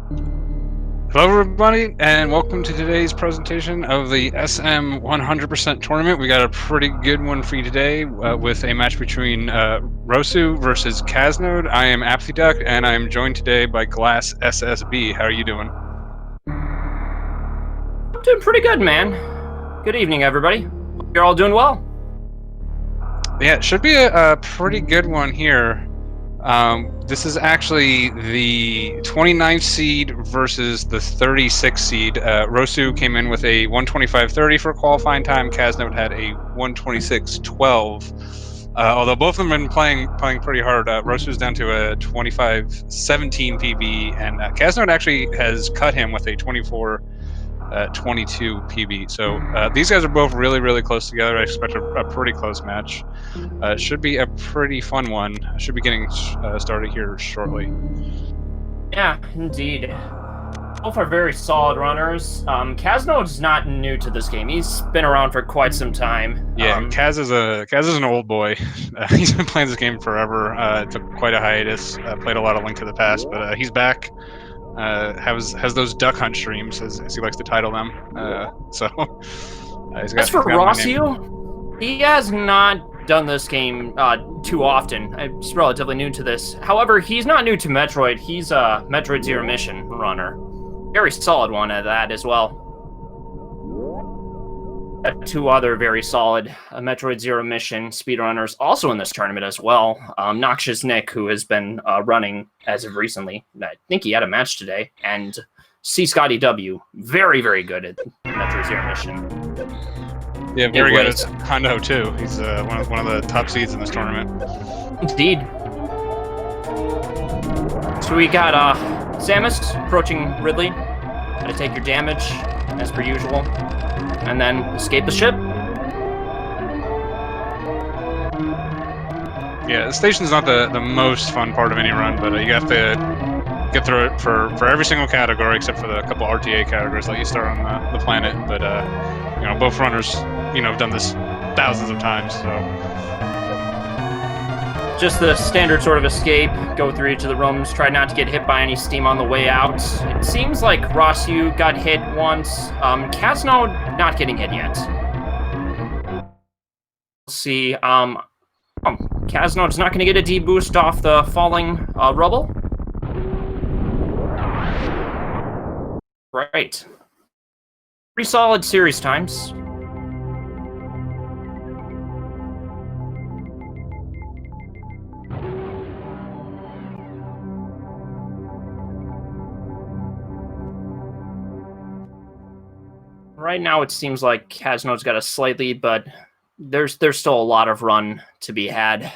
Hello, everybody, and welcome to today's presentation of the SM 100% tournament. We got a pretty good one for you today with a match between Rossu versus Caznode. I am ApthyDuck, and I am joined today by Glass SSB. How are you doing? I'm doing pretty good, man. Good evening, everybody. Hope you're all doing well. Yeah, it should be a pretty good one here. This is actually the 29th seed versus the 36th seed. Rossu came in with a 125.30 for qualifying time. Caznode had a 126.12. Although both of them have been playing pretty hard. Rossu's down to a 25.17 PB, and Caznode actually has cut him with a 24.22 PB. So these guys are both really close together. I expect a pretty close match. It should be a pretty fun one. I should be getting started here shortly. Yeah, indeed. Both are very solid runners. Kaznode's not new to this game. He's been around for quite some time. Yeah, Kaz is an old boy. He's been playing this game forever. Took quite a hiatus. Played a lot of Link to the Past, but he's back. Has those duck hunt streams, as he likes to title them. He's got. As for Rossu, he has not done this game too often. He's relatively new to this. However, he's not new to Metroid. He's a Metroid Zero Mission runner. Very solid one at that as well. Two other very solid Metroid Zero Mission speedrunners also in this tournament as well. Noxious Nick, who has been running as of recently. I think he had a match today. And C. Scotty W. Very good at Metroid Zero Mission. Yeah, very good at Hondo too. He's one of the top seeds in this tournament. Indeed. So we got Samus approaching Ridley. Gotta take your damage, as per usual. And then escape the ship. Yeah, the station's not the most fun part of any run, but you have to get through it for every single category except for the couple RTA categories let you start on the planet. But both runners have done this thousands of times, so. Just the standard sort of escape, go through each of the rooms, try not to get hit by any steam on the way out. It seems like Rossu got hit once. Caznode not getting hit yet. We'll see. Caznode's not going to get a D-boost off the falling rubble. Right. Pretty solid series times. Right now, it seems like Caznode's got a slight lead, but there's still a lot of run to be had.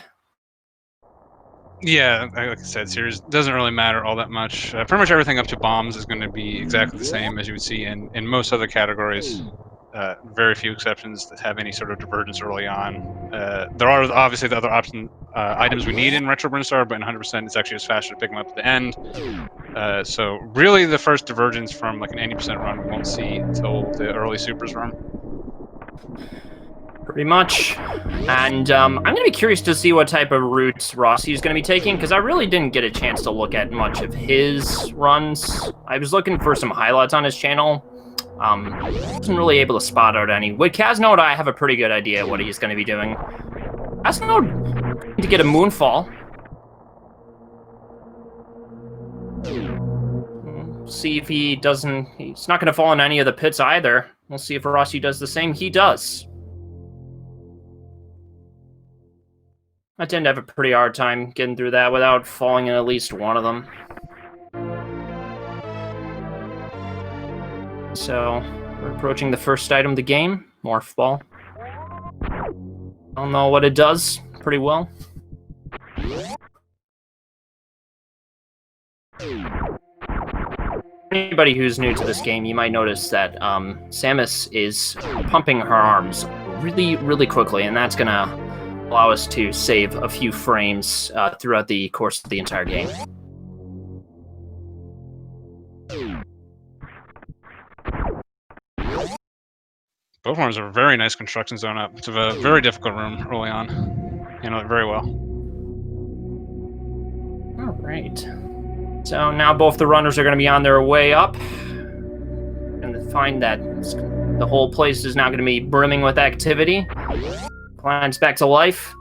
Yeah, like I said, series doesn't really matter all that much. Pretty much everything up to bombs is going to be exactly the same as you would see in most other categories. Very few exceptions that have any sort of divergence early on. There are obviously the other items we need in Retro Brinstar, but in 100% it's actually just faster to pick them up at the end. So really the first divergence from like an 80% run we won't see until the early Supers run. Pretty much. And I'm going to be curious to see what type of routes Rossi's going to be taking, because I really didn't get a chance to look at much of his runs. I was looking for some highlights on his channel. Wasn't really able to spot out any. With Caznode, I have a pretty good idea what he's going to be doing. Caznode to get a Moonfall. See if he doesn't... He's not going to fall in any of the pits either. We'll see if Rossu does the same. He does. I tend to have a pretty hard time getting through that without falling in at least one of them. So, we're approaching the first item of the game, Morph Ball. I don't know what it does pretty well. Anybody who's new to this game, you might notice that Samus is pumping her arms really quickly, and that's gonna allow us to save a few frames throughout the course of the entire game. Both ones are very nice construction zone up. It's a very difficult room early on. You know it very well. All right. So now both the runners are going to be on their way up. And find that the whole place is now going to be brimming with activity. Climbs back to life.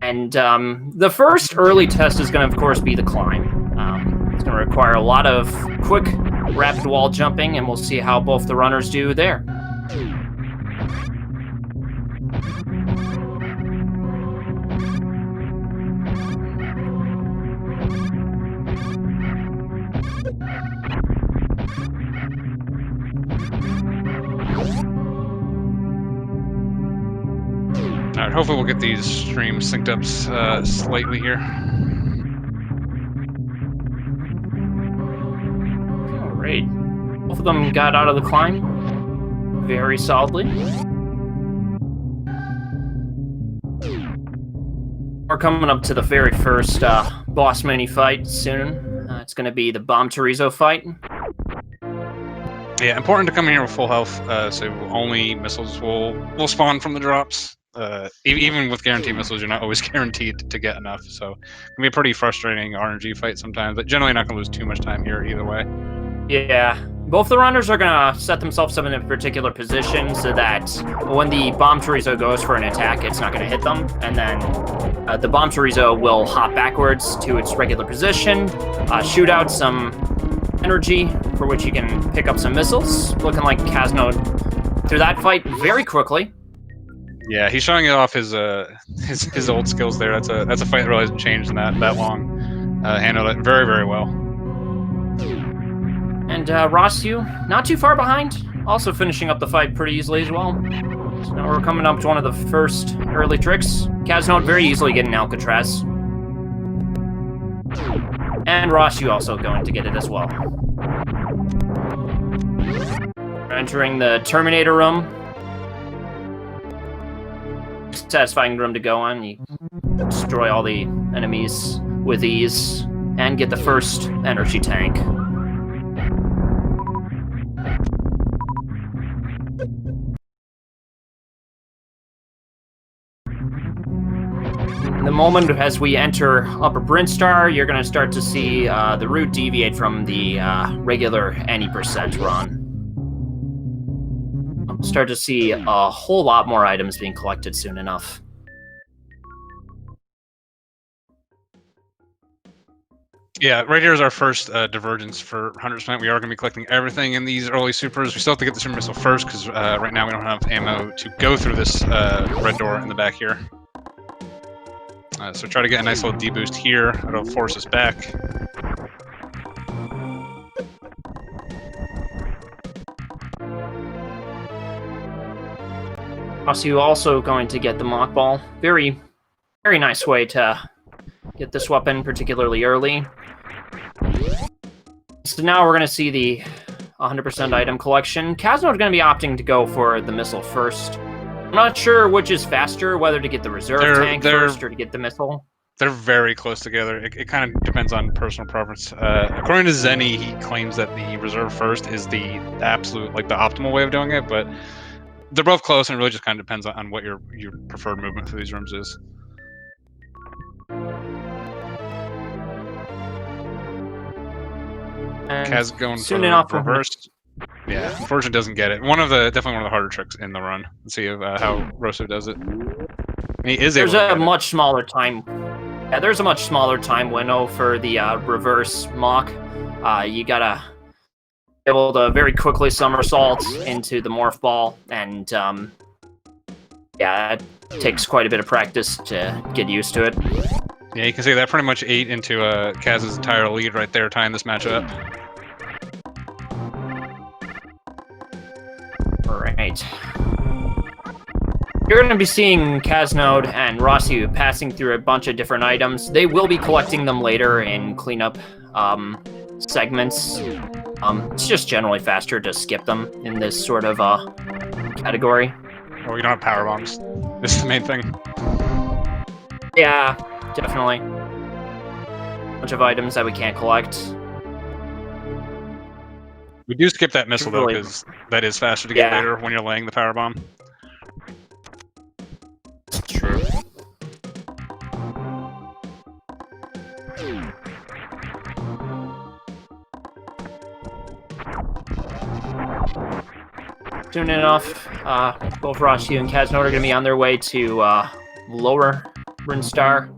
And the first early test is going to, of course, be the climb. It's going to require a lot of quick, rapid wall jumping, and we'll see how both the runners do there. Alright, hopefully we'll get these streams synced up slightly here. Alright. Both of them got out of the climb very solidly. We're coming up to the very first boss mini fight soon. It's going to be the Bomb Chorizo fight. Yeah, important to come in here with full health, so only missiles will spawn from the drops. Even with guaranteed missiles, you're not always guaranteed to get enough, so it can be a pretty frustrating RNG fight sometimes, but generally not going to lose too much time here either way. Yeah, both the runners are going to set themselves up in a particular position so that when the Bomb Chorizo goes for an attack, it's not going to hit them, and then the Bomb Chorizo will hop backwards to its regular position, shoot out some energy for which you can pick up some missiles, looking like caznode through that fight very quickly. Yeah, he's showing off his old skills there. That's a fight that really hasn't changed in that long. Handled it very, very well. And rossu, not too far behind, also finishing up the fight pretty easily as well. So now we're coming up to one of the first early tricks. caznode very easily getting Alcatraz. And rossu also going to get it as well. We're entering the Terminator room. Satisfying room to go on. You destroy all the enemies with ease and get the first energy tank. The moment as we enter Upper Brinstar, you're going to start to see the route deviate from the regular any percent run. Start to see a whole lot more items being collected soon enough. Yeah, right here is our first divergence for 100%. We are going to be collecting everything in these early supers. We still have to get the super missile first because right now we don't have ammo to go through this red door in the back here. So try to get a nice little deboost here. It'll force us back. Also, also going to get the mock ball. Very, very nice way to get this weapon, particularly early. So now we're going to see the 100% item collection. caznode is going to be opting to go for the missile first. I'm not sure which is faster, whether to get the reserve tank first or to get the missile. They're very close together. It kind of depends on personal preference. According to Zenny, he claims that the reserve first is the absolute, like the optimal way of doing it, but they're both close, and it really just kind of depends on what your preferred movement through these rooms is. Kaz going soon for enough the reverse. Yeah, unfortunately doesn't get it. Definitely one of the harder tricks in the run. Let's see how Rossu does it. He is able to get it. Much smaller time. Yeah, there's a much smaller time window for the reverse mock. You gotta be able to very quickly somersault into the morph ball, and yeah, it takes quite a bit of practice to get used to it. Yeah, you can see that pretty much ate into Kaz's entire lead right there, tying this match up. Alright. You're going to be seeing caznode and rossu passing through a bunch of different items. They will be collecting them later in cleanup segments. It's just generally faster to skip them in this sort of category. Oh, we don't have power bombs. This is the main thing. Yeah, definitely. Bunch of items that we can't collect. We do skip that missile though, because that is faster to get later when you're laying the power bomb. True. soon enough, both rossu and caznode are going to be on their way to lower Runestar.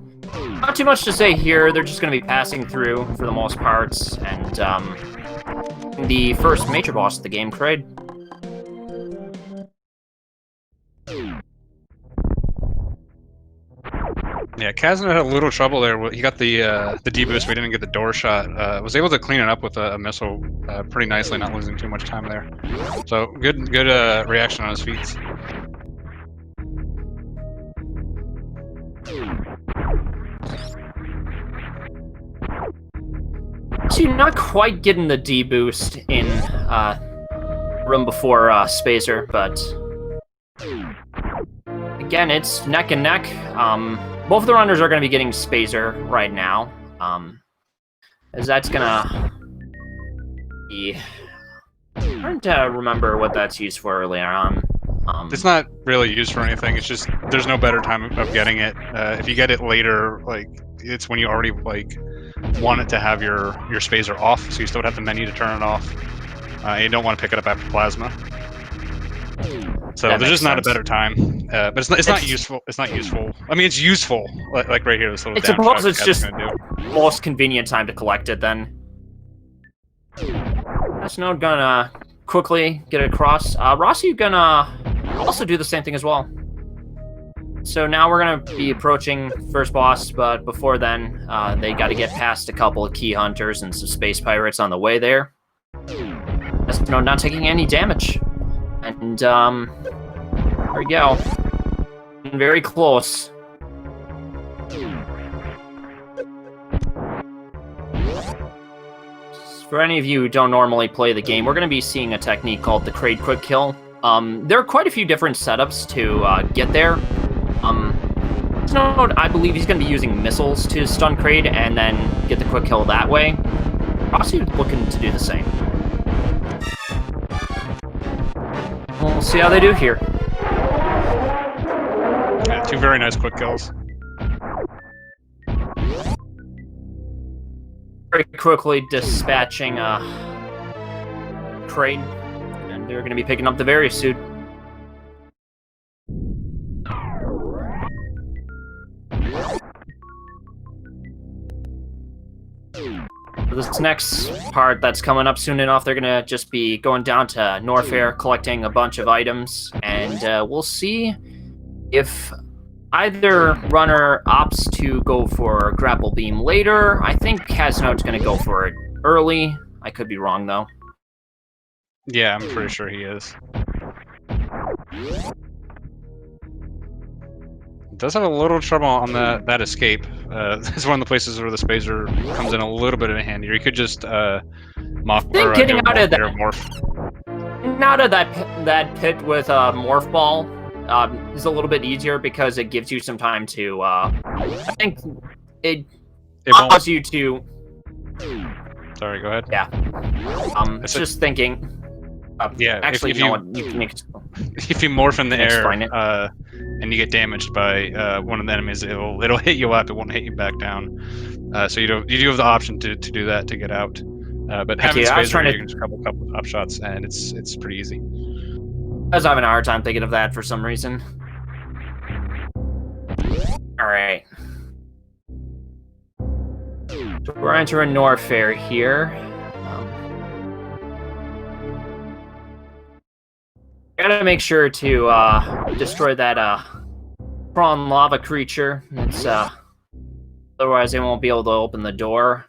Not too much to say here. They're just going to be passing through for the most parts, and the first major boss of the game, Trade. Yeah, Caznode had a little trouble there. He got the deboost, but he didn't get the door shot. Was able to clean it up with a missile pretty nicely, not losing too much time there. So good reaction on his feet. So you're not quite getting the deboost in room before Spacer, but again, it's neck and neck. Both of the runners are going to be getting Spacer right now, as that's going to be... I'm trying to remember what that's used for earlier on. It's not really used for anything. It's just there's no better time of getting it. If you get it later, like it's when you already like want it to have your spacer off, so you still have the menu to turn it off. You don't want to pick it up after plasma. So there's just not a better time. But it's not useful. It's not useful. I mean, it's useful. Like right here, this little. I suppose it's just most convenient time to collect it then. Caznode gonna quickly get it across. rossu gonna also do the same thing as well. So now we're gonna be approaching first boss, but before then, they got to get past a couple of key hunters and some space pirates on the way there. Caznode not taking any damage, and there we go. Very close. For any of you who don't normally play the game, we're going to be seeing a technique called the Crate Quick Kill. There are quite a few different setups to get there. Caznode, I believe he's going to be using missiles to stun Crate and then get the quick kill that way. rossu looking to do the same. We'll see how they do here. Yeah, two very nice quick kills. Very quickly dispatching Crate, and they're going to be picking up the various suit. For this next part that's coming up soon enough, they're going to just be going down to Norfair, collecting a bunch of items, and we'll see if either runner opts to go for grapple beam later. I think Caznode's going to go for it early. I could be wrong, though. Yeah, I'm pretty sure he is. Does have a little trouble on that escape. It's one of the places where the spacer comes in a little bit of a handy. Or you could just morph. I think getting out of that, morph. out of that pit with a morph ball is a little bit easier because it gives you some time to. I think it allows you to. Sorry, go ahead. Yeah. It's just thinking. Yeah. Actually, if you know what? You can make it. If you morph in the air and you get damaged by one of the enemies, it'll hit you up. It won't hit you back down. So you do have the option to do that to get out. But having space, you can just couple top shots, and it's pretty easy. I was having a hard time thinking of that for some reason. All right. So we're entering Norfair here. Gotta make sure to destroy that prawn lava creature. It's otherwise they won't be able to open the door.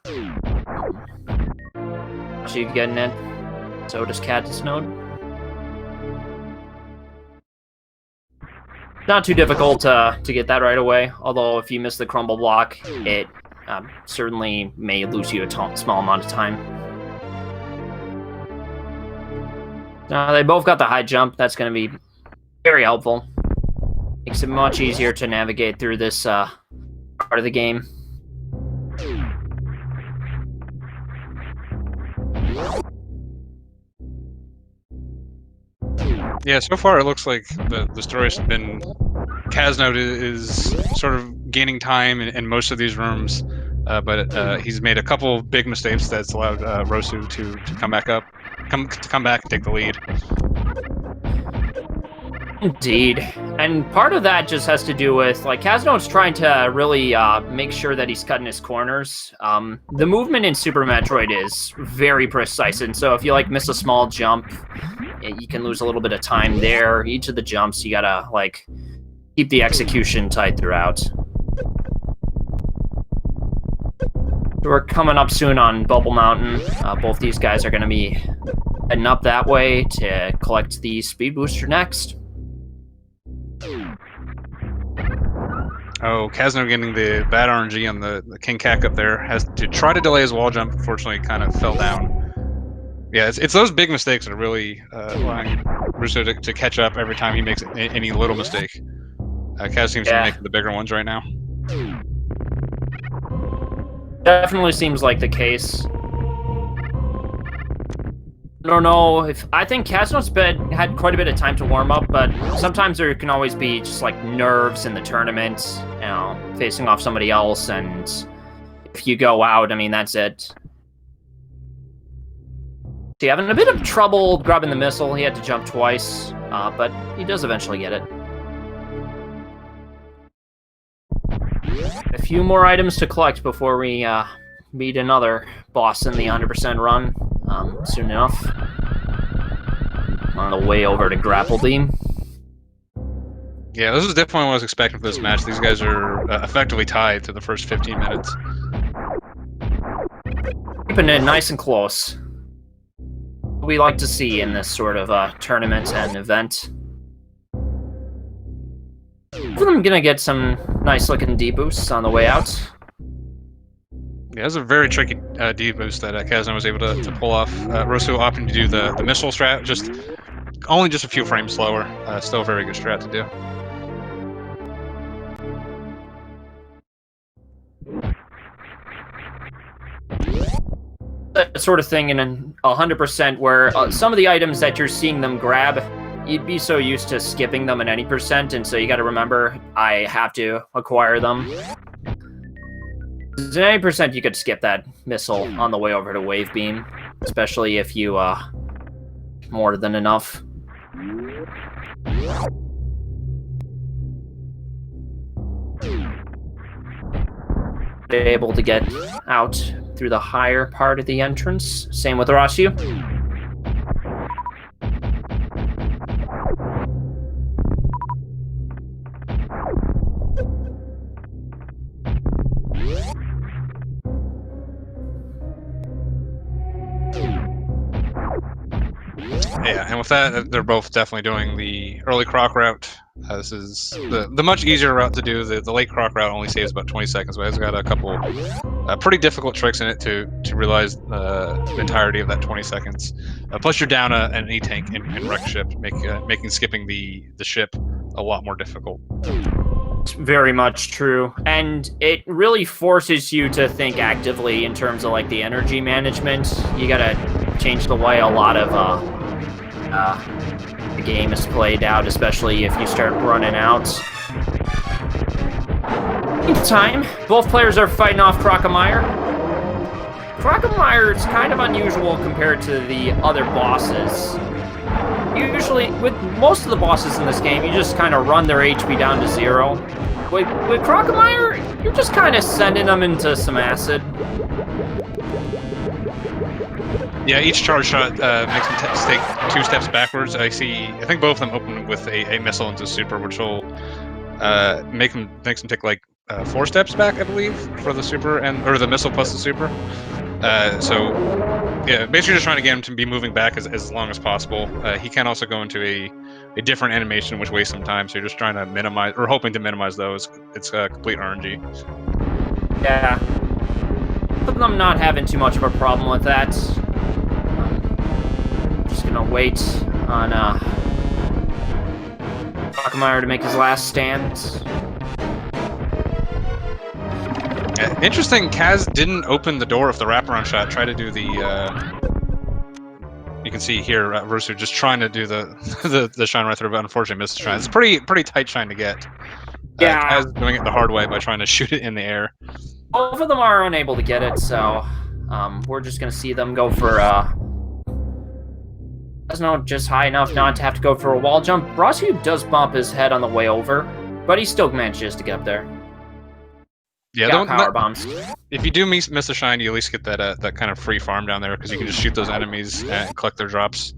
She getting it. So does Caznode. Not too difficult to get that right away. Although if you miss the crumble block, it certainly may lose you a small amount of time. They both got the high jump. That's going to be very helpful. Makes it much easier to navigate through this part of the game. Yeah, so far it looks like the story's been... Caznode is sort of gaining time in most of these rooms, but he's made a couple big mistakes that's allowed rossu to come back up. Come back and take the lead. Indeed. And part of that just has to do with, like, Casnode's trying to really make sure that he's cutting his corners. The movement in Super Metroid is very precise, and so if you, like, miss a small jump, you can lose a little bit of time there. Each of the jumps, you gotta, like, keep the execution tight throughout. So we're coming up soon on Bubble Mountain. Both these guys are gonna be heading up that way to collect the Speed Booster next. Oh, Caznode getting the bad RNG on the King Cack up there. Has to try to delay his wall jump. Unfortunately, kind of fell down. Yeah, it's those big mistakes that are really allowing Rossu to catch up every time he makes any little mistake. Kaz seems to be making the bigger ones right now. Definitely seems like the case. I don't know if I think Casnode's had quite a bit of time to warm up, but sometimes there can always be just like nerves in the tournament, you know, facing off somebody else, and if you go out, I mean, that's it. See, having a bit of trouble grabbing the missile. He had to jump twice, but he does eventually get it. A few more items to collect before we meet another boss in the 100% run. Soon enough. On the way over to Grapple Beam. Yeah, this is definitely what I was expecting for this match. These guys are effectively tied to the first 15 minutes. Keeping it nice and close. What we like to see in this sort of tournament and event. Both of them gonna get some nice looking D-boosts on the way out. Yeah, it was a very tricky D-boost that Kazan was able to pull off. Rossu opting to do the missile strat, only just a few frames slower. Still a very good strat to do. That sort of thing in an 100% where some of the items that you're seeing them grab, you'd be so used to skipping them in any percent, and so you gotta remember, I have to acquire them. In any percent, you could skip that missile on the way over to Wave Beam, especially if you, more than enough. Able to get out through the higher part of the entrance. Same with Rossu. Yeah, and with that, they're both definitely doing the early croc route. This is the much easier route to do. The late croc route only saves about 20 seconds, but it's got a couple pretty difficult tricks in it to realize the entirety of that 20 seconds. Plus, you're down an E-tank in wreck ship, making skipping the ship a lot more difficult. It's very much true, and it really forces you to think actively in terms of like the energy management. You gotta change the way a lot of the game is played out, especially if you start running out. Meantime, both players are fighting off Crocomire. Crocomire is kind of unusual compared to the other bosses. Usually, with most of the bosses in this game, you just kind of run their HP down to 0. With Crocomire, you're just kind of sending them into some acid. Yeah, each charge shot makes them take 2 steps backwards. I think both of them open with a missile into super, which will makes them take like 4 steps back, I believe, for the super or the missile plus the super. So yeah, basically just trying to get him to be moving back as long as possible. He can also go into a different animation, which wastes some time. So you're just trying to minimize or hoping to minimize those. It's complete RNG. Yeah, I'm not having too much of a problem with that. Just gonna wait on Crocomire to make his last stand. Interesting, Kaz didn't open the door of the wraparound shot. Try to do the. You can see here, Rossu just trying to do the shine right through, but unfortunately missed the shine. It's pretty tight shine to get. Yeah, Kaz doing it the hard way by trying to shoot it in the air. Both of them are unable to get it, so we're just gonna see them go for a Caznode just high enough not to have to go for a wall jump. Rossu does bump his head on the way over, but he still manages to get up there. Yeah, Got power bombs. If you do miss a shine, you at least get that kind of free farm down there because you can just shoot those enemies and collect their drops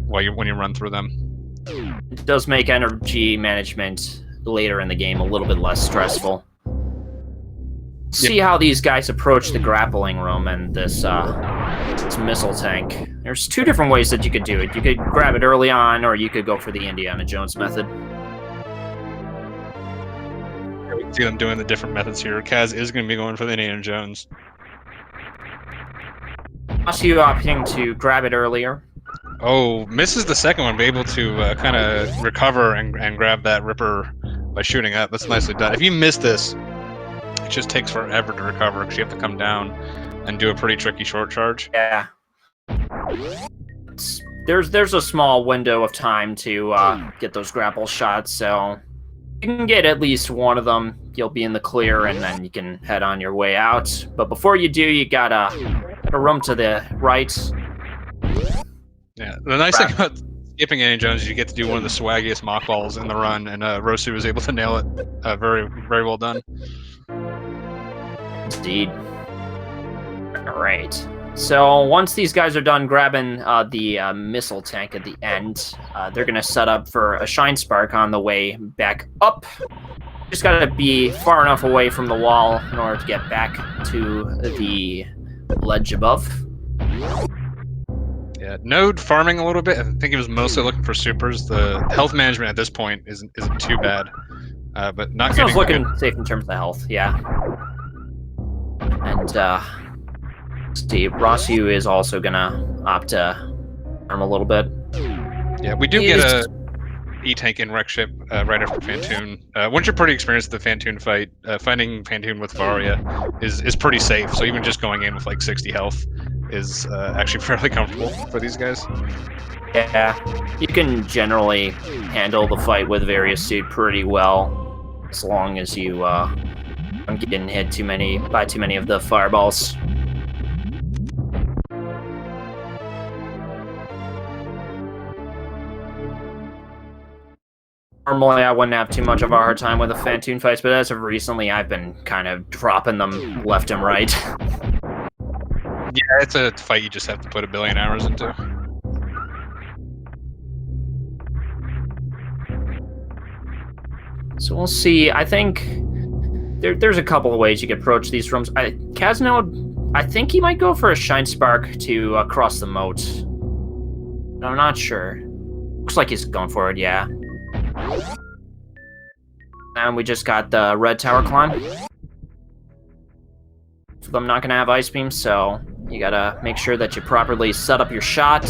when you run through them. It does make energy management later in the game a little bit less stressful. See how these guys approach the grappling room and this missile tank. There's two different ways that you could do it. You could grab it early on, or you could go for the Indiana Jones method. We can see them doing the different methods here. Kaz is going to be going for the Indiana Jones. Rossu opting to grab it earlier. Oh, misses the second one, but able to kind of recover and grab that Ripper by shooting up. That's nicely done. If you miss this, it just takes forever to recover because you have to come down and do a pretty tricky short charge. Yeah. There's a small window of time to get those grapple shots, so you can get at least one of them. You'll be in the clear, and then you can head on your way out. But before you do, you got a room to the right. Yeah, the nice thing about skipping Indiana Jones is you get to do one of the swaggiest mock balls in the run, and rossu was able to nail it. Very, very well done. Indeed. All right. So once these guys are done grabbing the missile tank at the end, they're going to set up for a shine spark on the way back up. Just got to be far enough away from the wall in order to get back to the ledge above. Yeah, Node farming a little bit. I think he was mostly looking for supers. The health management at this point isn't too bad, but not getting. Sounds looking safe in terms of the health, yeah. And Steve Rossu is also gonna opt to farm a little bit. Yeah, we do get a E-tank in wreck ship right after Phantoon. Once you're pretty experienced with the Phantoon fight, fighting Phantoon with Varia is pretty safe. So even just going in with like 60 health is actually fairly comfortable for these guys. Yeah, you can generally handle the fight with various suit pretty well, as long as you aren't getting hit by too many of the fireballs. Normally, I wouldn't have too much of a hard time with the Phantoon fights, but as of recently, I've been kind of dropping them left and right. Yeah, it's a fight you just have to put a billion hours into. So we'll see. I think there's a couple of ways you could approach these rooms. Caznode, I think he might go for a shine spark to cross the moat. I'm not sure. Looks like he's going for it, yeah. And we just got the red tower climb. I'm not gonna have ice beams, so you gotta make sure that you properly set up your shot,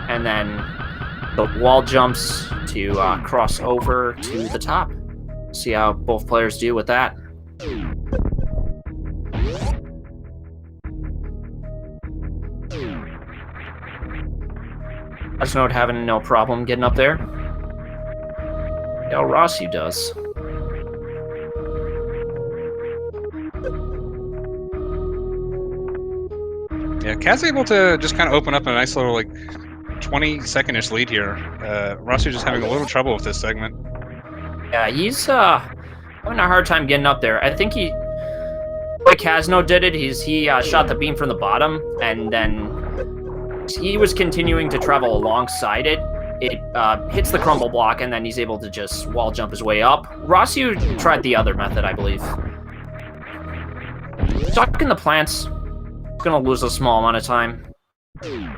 and then the wall jumps to cross over to the top. See how both players do with that. Caznode having no problem getting up there. Yeah, Rossu does. Yeah, Kaz able to just kind of open up a nice little like 20-second-ish lead here. Rossu just having a little trouble with this segment. Yeah, he's having a hard time getting up there. I think the way Caznode did it, he shot the beam from the bottom, and then he was continuing to travel alongside it. It hits the crumble block, and then he's able to just wall jump his way up. Rossu tried the other method, I believe. Stuck in the plants. Gonna lose a small amount of time. Yeah,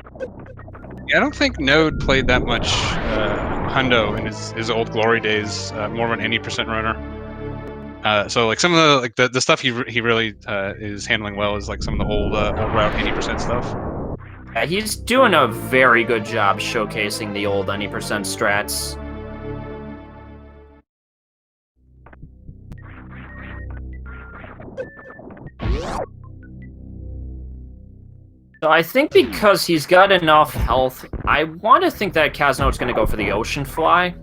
I don't think Node played that much Hundo in his old glory days. More of an 80% runner. So like some of the stuff he really is handling well is like some of the old route 80% stuff. Yeah, he's doing a very good job showcasing the old 90% strats. So I think because he's got enough health, I want to think that Caznode's going to go for the Ocean Fly.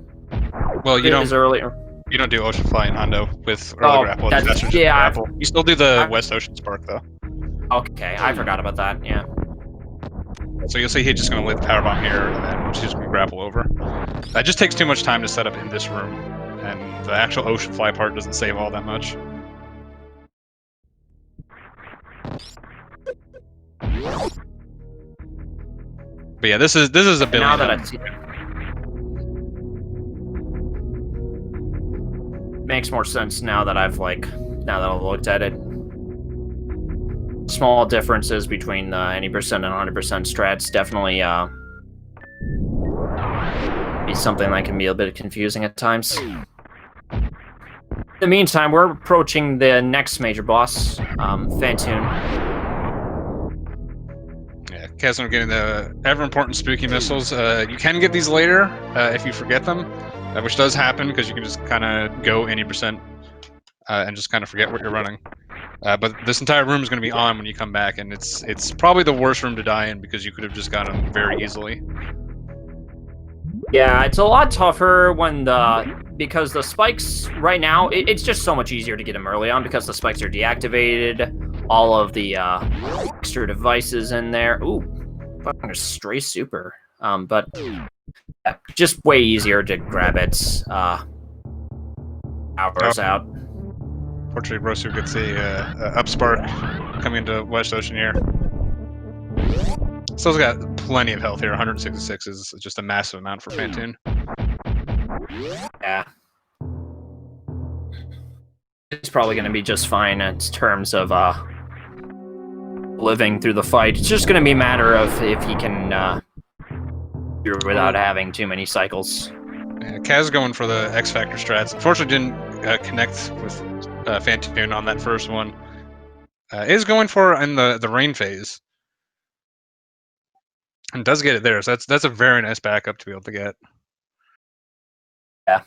Well, you don't do Ocean Fly in Hondo with early grapple. That's just grapple. You still do the West Ocean Spark though. Okay, I forgot about that. Yeah. So you'll see he's just going to lay the power bomb here, and then she's just going to grapple over. That just takes too much time to set up in this room, and the actual ocean fly part doesn't save all that much. But yeah, this is a billion. Now that I see, makes more sense now that I've looked at it. Small differences between the 80% and 100% strats definitely be something that can be a bit confusing at times. In the meantime, we're approaching the next major boss, Phantoon. Yeah, Caznode getting the ever-important spooky missiles. You can get these later if you forget them, which does happen because you can just kind of go any percent and just kind of forget what you're running. But this entire room is going to be on when you come back, and it's probably the worst room to die in because you could have just gotten them very easily. Yeah, it's a lot tougher because the spikes right now, it's just so much easier to get them early on because the spikes are deactivated, all of the extra devices in there. Ooh, fucking a stray super. But just way easier to grab its hours out. Fortunately, rossu gets a up spark coming into West Ocean here. Still's got plenty of health here. 166 is just a massive amount for Phantoon. Yeah. It's probably going to be just fine in terms of living through the fight. It's just going to be a matter of if he can do it without having too many cycles. Yeah, Kaz going for the X Factor strats. Unfortunately, didn't connect with Phantoon on that first one. Is going for in the rain phase. And does get it there, so that's a very nice backup to be able to get. Yeah.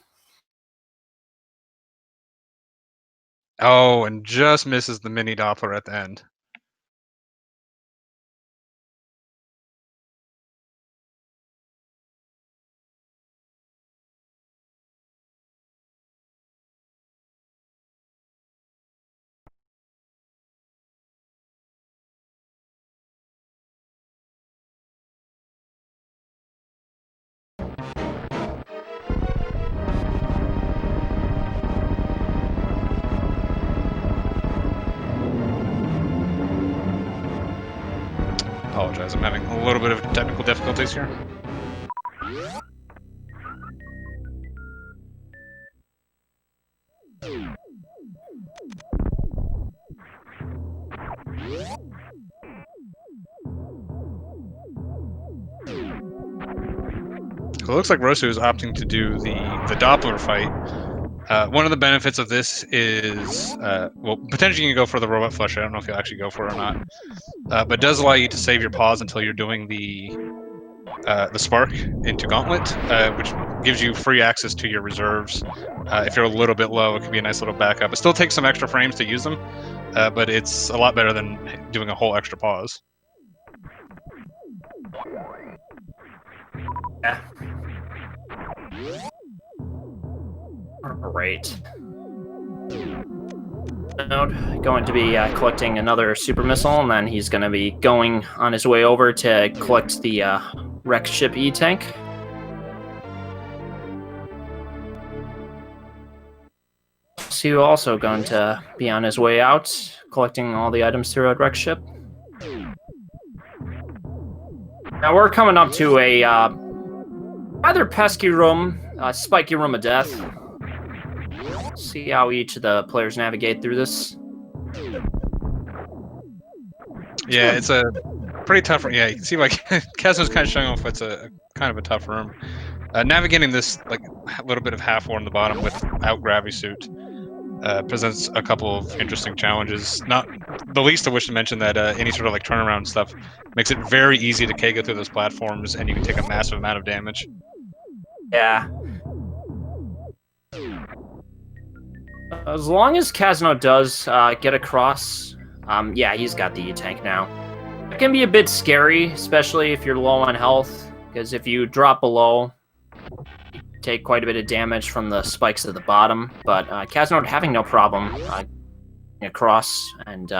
Oh, and just misses the mini Doppler at the end. Apologize, I'm having a little bit of technical difficulties here. It looks like rossu is opting to do the Doppler fight. One of the benefits of this is, well, potentially you can go for the robot flush. I don't know if you'll actually go for it or not. But it does allow you to save your pause until you're doing the spark into Gauntlet, which gives you free access to your reserves. If you're a little bit low, it could be a nice little backup. It still takes some extra frames to use them, but it's a lot better than doing a whole extra pause. Yeah. Alright. Going to be collecting another super missile, and then he's going to be going on his way over to collect the wrecked ship E-tank. He's also going to be on his way out, collecting all the items throughout wrecked ship. Now we're coming up to a rather pesky room, spiky room of death. See how each of the players navigate through this. Yeah, it's a pretty tough. Yeah, you can see like Casno's kind of showing off. It's a kind of a tough room. Navigating this like a little bit of half war on the bottom without gravity suit presents a couple of interesting challenges. Not the least of which to mention that any sort of like turnaround stuff makes it very easy to K-go through those platforms, and you can take a massive amount of damage. Yeah. As long as Caznode does get across, yeah, he's got the E-tank now. It can be a bit scary, especially if you're low on health, because if you drop below, you take quite a bit of damage from the spikes at the bottom. But Caznode having no problem getting across, and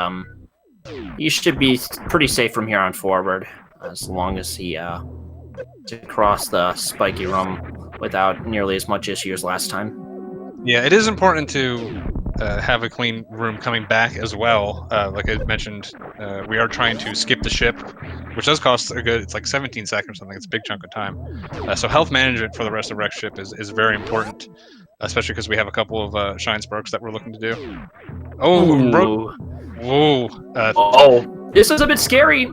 you should be pretty safe from here on forward. as long as he to cross the spiky room without nearly as much issue as last time. Yeah, it is important to have a clean room coming back as well. Like I mentioned, we are trying to skip the ship, which does cost a good, it's like 17 seconds or something. It's a big chunk of time. So health management for the rest of Wreck ship is very important, especially because we have a couple of Shine Sparks that we're looking to do. Oh, Ooh. whoa. Oh, this is a bit scary.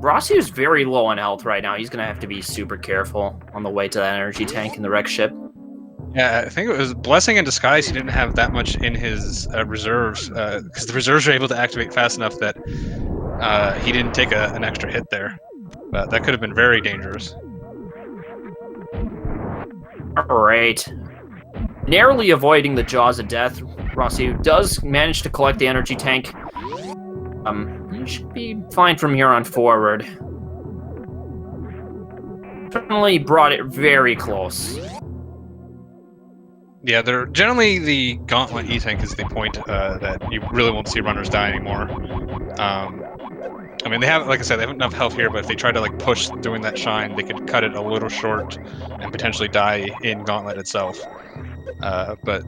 Rossi is very low on health right now. He's going to have to be super careful on the way to that energy tank in the wreck ship. Yeah, I think it was Blessing in Disguise. He didn't have that much in his reserves because the reserves were able to activate fast enough that he didn't take an extra hit there. But that could have been very dangerous. All right. Narrowly avoiding the jaws of death, Rossi does manage to collect the energy tank. He should be fine from here on forward. Certainly brought it very close. Yeah, they're generally the Gauntlet E-Tank is the point that you really won't see runners die anymore. I mean, they have, like I said, they have enough health here, but if they try to like push doing that shine, they could cut it a little short and potentially die in Gauntlet itself. But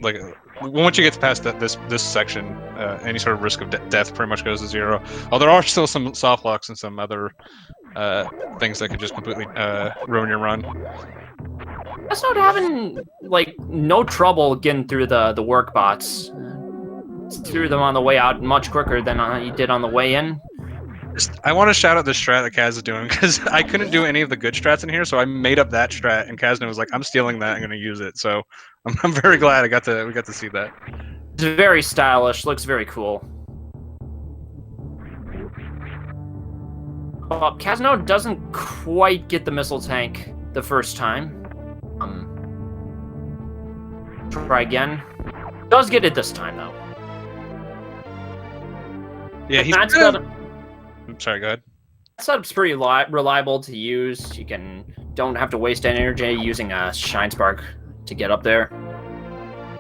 like once you get past this section, any sort of risk of death pretty much goes to zero. Although there are still some soft locks and some other things that could just completely ruin your run. That's not having like no trouble getting through the work bots. Threw them on the way out much quicker than you did on the way in. I want to shout out the strat that Kaz is doing because I couldn't do any of the good strats in here, so I made up that strat, and Kazno was like, "I'm stealing that. I'm going to use it." So I'm very glad we got to see that. It's very stylish. Looks very cool. Caznode doesn't quite get the missile tank the first time. Try again. Does get it this time though. Yeah, he's. I'm sorry. Go ahead. Setup's pretty reliable to use. You don't have to waste energy using a Shine Spark to get up there.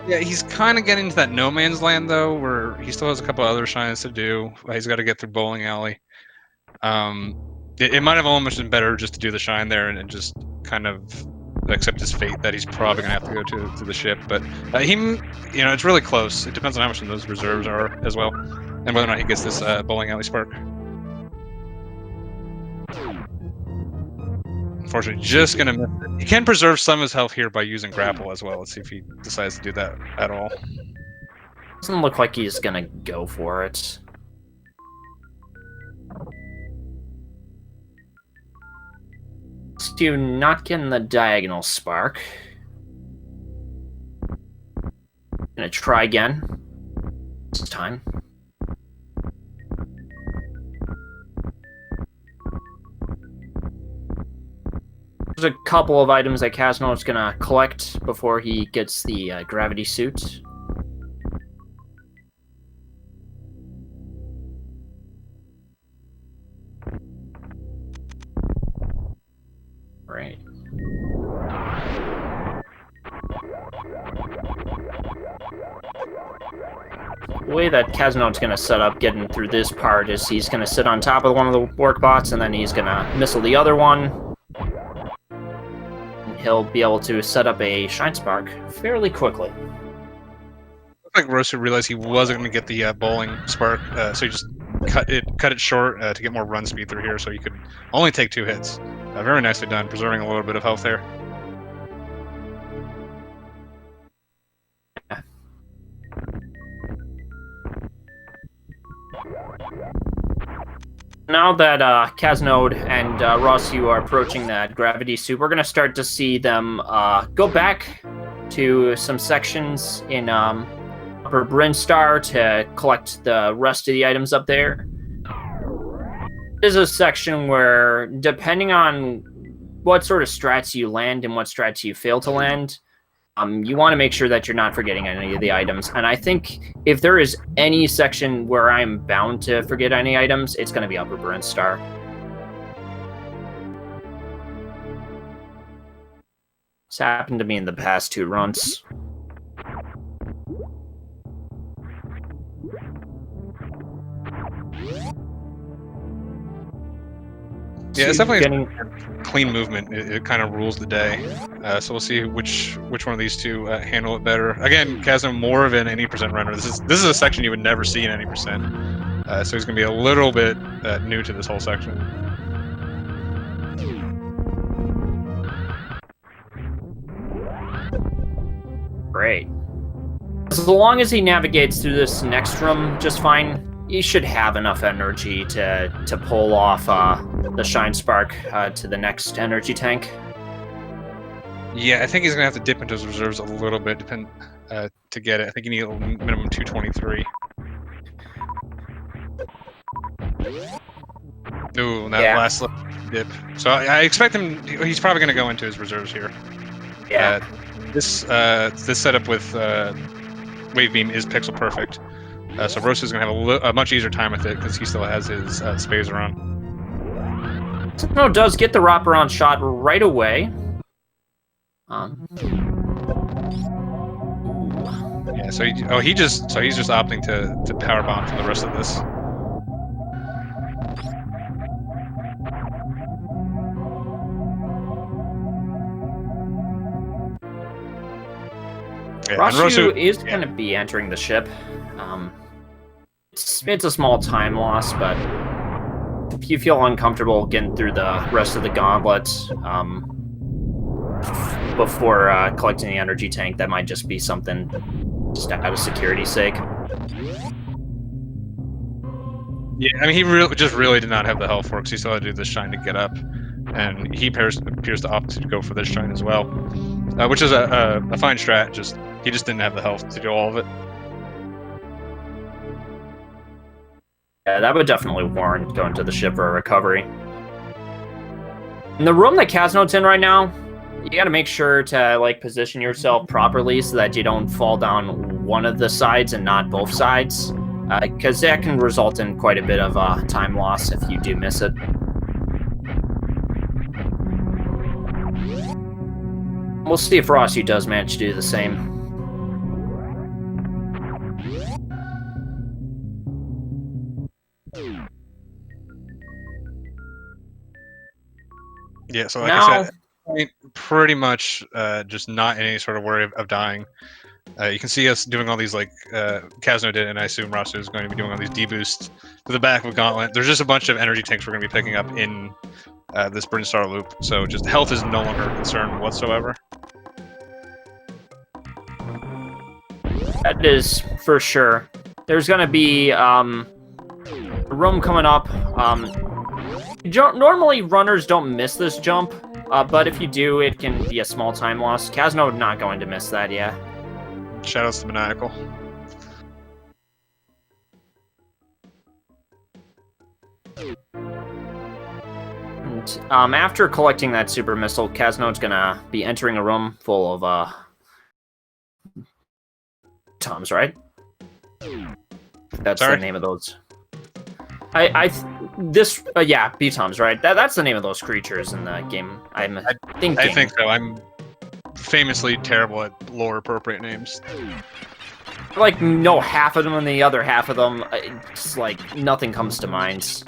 Yeah, he's kind of getting to that no man's land though, where he still has a couple other shines to do. He's got to get through Bowling Alley. It might have almost been better just to do the shine there and just kind of accept his fate that he's probably gonna have to go to the ship. But it's really close. It depends on how much of those reserves are as well, and whether or not he gets this Bowling Alley Spark. Unfortunately, just gonna miss it. He can preserve some of his health here by using grapple as well. Let's see if he decides to do that at all. Doesn't look like he's gonna go for it. Do not get in the diagonal spark. Gonna try again. This time. There's a couple of items that Caznode is gonna collect before he gets the gravity suit. Right. The way that Caznode's gonna set up getting through this part is he's gonna sit on top of one of the work bots and then he's gonna missile the other one. And he'll be able to set up a Shine Spark fairly quickly. Looks like Rossu realized he wasn't going to get the bowling spark, so he just cut it short to get more run speed through here, so he could only take 2 hits. Very nicely done, preserving a little bit of health there. Now that Caznode and Rossu are approaching that gravity suit, we're going to start to see them go back to some sections in Upper Brinstar to collect the rest of the items up there. There's a section where, depending on what sort of strats you land and what strats you fail to land, you want to make sure that you're not forgetting any of the items. And I think if there is any section where I'm bound to forget any items, it's going to be Upper Brinstar. It's happened to me in the past 2 runs. Yeah, it's to definitely getting... clean movement. It kind of rules the day. So we'll see which one of these two handle it better. Again, Chasm more of an 80% runner. This is a section you would never see in 80%. So he's gonna be a little bit new to this whole section. Great. As long as he navigates through this next room just fine, he should have enough energy to pull off the Shine Spark to the next energy tank. Yeah, I think he's gonna have to dip into his reserves a little bit to get it. I think you need a minimum 223. Ooh, that last dip. So I expect him. He's probably gonna go into his reserves here. Yeah. This setup with Wave Beam is pixel perfect. So Rossu's gonna have a much easier time with it because he still has his Spazer on. No, does get the wraparound shot right away. Yeah. So he's just opting to power bomb for the rest of this. Yeah, Rossu is going to be entering the ship. It's a small time loss, but if you feel uncomfortable getting through the rest of the gauntlet before collecting the energy tank, that might just be something just out of security's sake. Yeah, I mean, he really did not have the health for it because he still had to do this shine to get up, and he appears to opt to go for this shine as well, which is a fine strat. He just didn't have the health to do all of it. Yeah, that would definitely warrant going to the ship for a recovery. In the room that Caznode's in right now, you got to make sure to position yourself properly so that you don't fall down one of the sides and not both sides, because that can result in quite a bit of time loss if you do miss it. We'll see if Rossu does manage to do the same. Yeah, so like I said, pretty much just not in any sort of worry of dying. You can see us doing all these Caznode did, and I assume Rossu is going to be doing all these deboosts to the back of a gauntlet. There's just a bunch of energy tanks we're going to be picking up in this Burn Star loop, so just health is no longer a concern whatsoever. That is for sure. There's going to be a room coming up. Normally, runners don't miss this jump, but if you do, it can be a small time loss. Caznode not going to miss that, yeah. Shoutouts to Maniacal. And after collecting that super missile, Caznode's gonna be entering a room full of Toms, right? That's the name of those. Yeah, B-Toms, right? That's the name of those creatures in the game. I think so. I'm famously terrible at lore appropriate names. Know half of them and the other half of them, it's nothing comes to mind.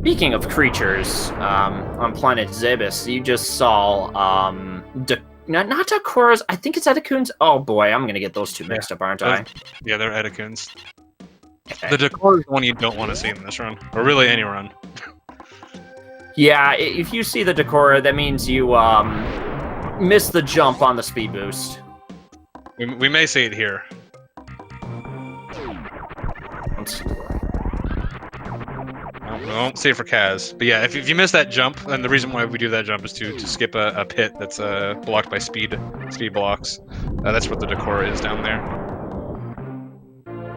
Speaking of creatures, on planet Zebes, you just saw not Dakoras, I think it's Edakuns. Oh boy, I'm gonna get those two mixed up, aren't I? Yeah, they're Edakuns. Okay. The Dakor is the one you don't want to see in this run, or really any run. Yeah, if you see the Dakora, that means you miss the jump on the speed boost. We may see it here. We won't see it for Kaz. But yeah, if you miss that jump, then the reason why we do that jump is to skip a pit that's blocked by speed blocks. That's what the Dakora is down there.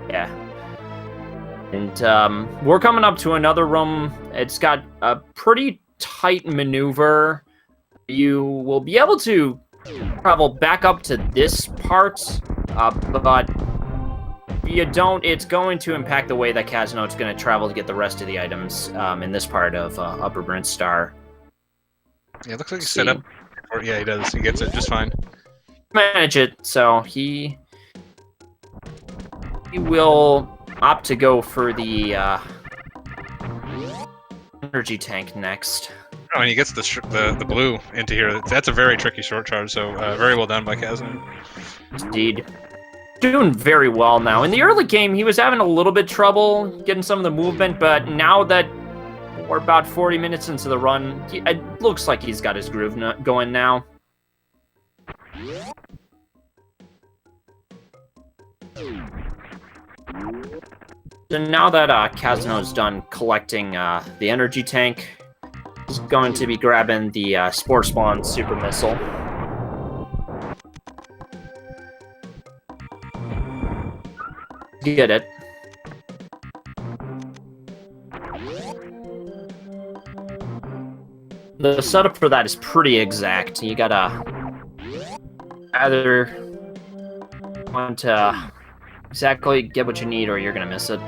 Yeah. And we're coming up to another room. It's got a pretty tight maneuver. You will be able to travel back up to this part, but if you don't, it's going to impact the way that Caznode's going to travel to get the rest of the items in this part of Upper Burnt Star. Yeah, it looks like he's set up. Yeah, he does. He gets it just fine. Manage it, so he will opt to go for the energy tank next. Oh, and he gets the blue into here. That's a very tricky short charge, so very well done by caznode. Indeed. Doing very well now. In the early game, he was having a little bit trouble getting some of the movement, but now that we're about 40 minutes into the run, it looks like he's got his groove going now. So now that Kazno's done collecting the energy tank, he's going to be grabbing the Spore Spawn Super Missile. Get it. The setup for that is pretty exact. You gotta either want to exactly get what you need or you're gonna miss it.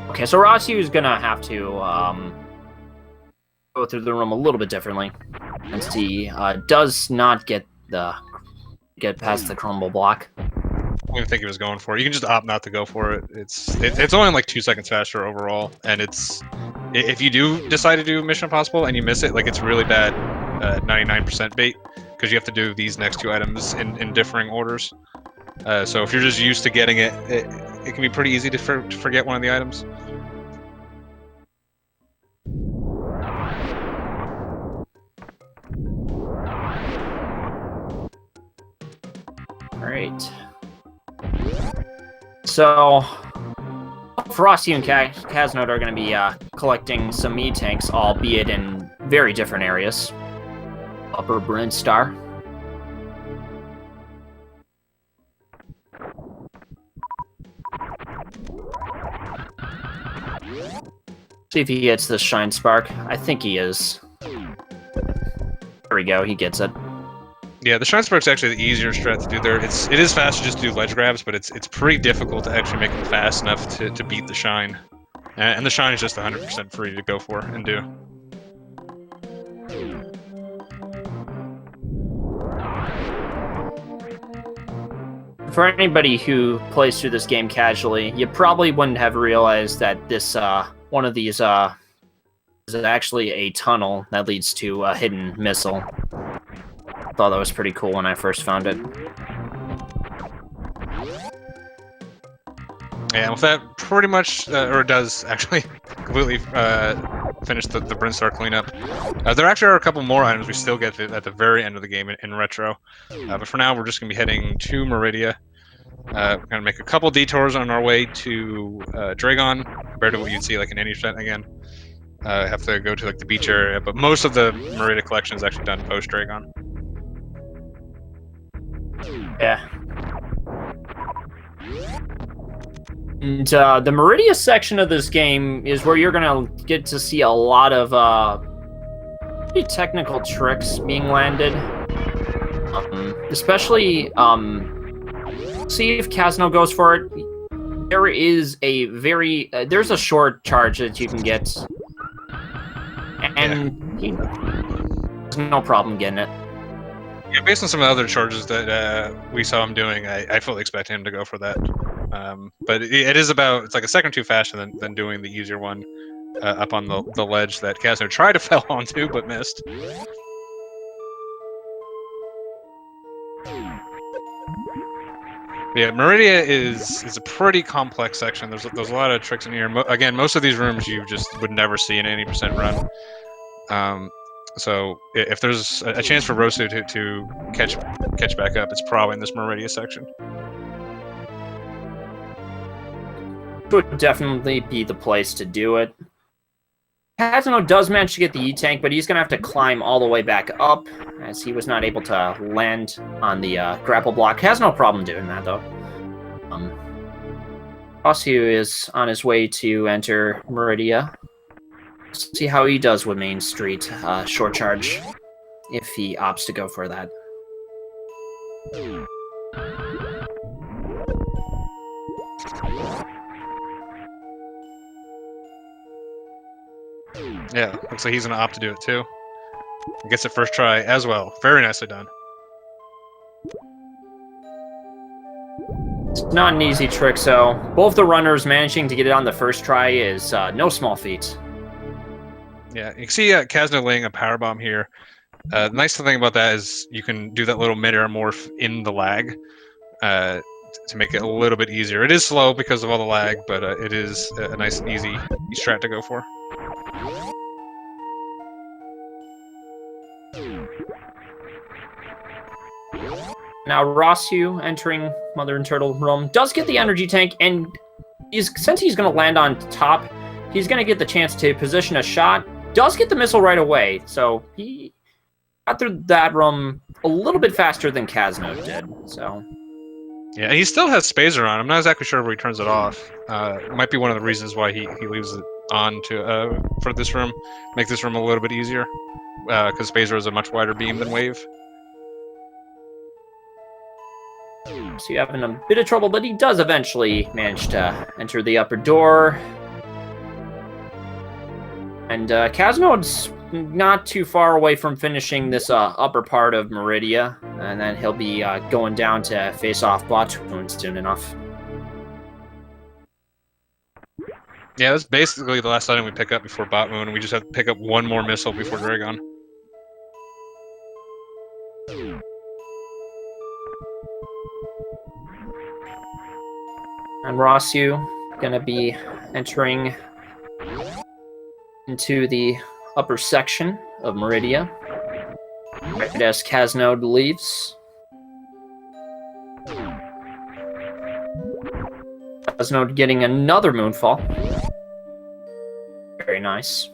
Okay, so rossu is gonna have to go through the room a little bit differently, and he does not get past the crumble block. I didn't think he was going for it. You can just opt not to go for it. It's only like 2 seconds faster overall, and if you do decide to do Mission Impossible and you miss it, like it's really bad 99% bait because you have to do these next 2 items in differing orders. So if you're just used to getting it, it can be pretty easy to forget one of the items. All right. So, Frosty and Caznode are going to be collecting some meat tanks, albeit in very different areas. Upper Brent Star. See if he gets the Shine Spark. I think he is. There we go, he gets it. Yeah, the Shine Spark's actually the easier strat to do there. It is fast to just do ledge grabs, but it's pretty difficult to actually make them fast enough to beat the Shine. And the Shine is just 100% free to go for and do. For anybody who plays through this game casually, you probably wouldn't have realized that this one of these is actually a tunnel that leads to a hidden missile. Thought that was pretty cool when I first found it. And with that, pretty much, or it does actually completely finish the Brinstar cleanup. There actually are a couple more items we still get at the very end of the game in Retro. But for now, we're just going to be heading to Meridia. We're going to make a couple detours on our way to Dragon, compared to what you'd see like in any set again. Have to go to like the beach area, but most of the Meridia collection is actually done post-Dragon. Yeah. And the Meridia section of this game is where you're gonna get to see a lot of pretty technical tricks being landed. Especially, see if Kazno goes for it. There is a there's a short charge that you can get, and he has no problem getting it. Yeah, based on some of the other charges that we saw him doing, I fully expect him to go for that. But it's like a second too faster than doing the easier one up on the ledge that Kazno tried to fell onto but missed. Yeah, Meridia is a pretty complex section. There's a lot of tricks in here. Again, most of these rooms you just would never see in an 80% run. So if there's a chance for rossu to catch back up, it's probably in this Meridia section. Would definitely be the place to do it. Kazno does manage to get the E-Tank, but he's going to have to climb all the way back up, as he was not able to land on the grapple block. Has no problem doing that, though. rossu is on his way to enter Meridia. See how he does with Main Street short charge, if he opts to go for that. Yeah, looks like he's going to opt to do it too. He gets it first try as well. Very nicely done. It's not an easy trick, so both the runners managing to get it on the first try is no small feat. Yeah, you can see Caznode laying a power bomb here. The nice thing about that is you can do that little mid-air morph in the lag to make it a little bit easier. It is slow because of all the lag, but it is a nice, easy strat to go for. Now Rossu entering Mother and Turtle room does get the energy tank, and since he's going to land on top, he's going to get the chance to position a shot. Does get the missile right away, so he got through that room a little bit faster than Caznode did. So yeah, he still has Spazer on. I'm not exactly sure where he turns it off. It might be one of the reasons why he leaves it on to for this room, make this room a little bit easier, because Spazer is a much wider beam than Wave. So you're having a bit of trouble, but he does eventually manage to enter the upper door. And Caznode's not too far away from finishing this upper part of Meridia, and then he'll be going down to face off Botwoon soon enough. Yeah, that's basically the last item we pick up before Botwoon, and we just have to pick up one more missile before Dragon. And Rossu gonna be entering into the upper section of Meridia right as Caznode leaves. Caznode getting another Moonfall. Very nice.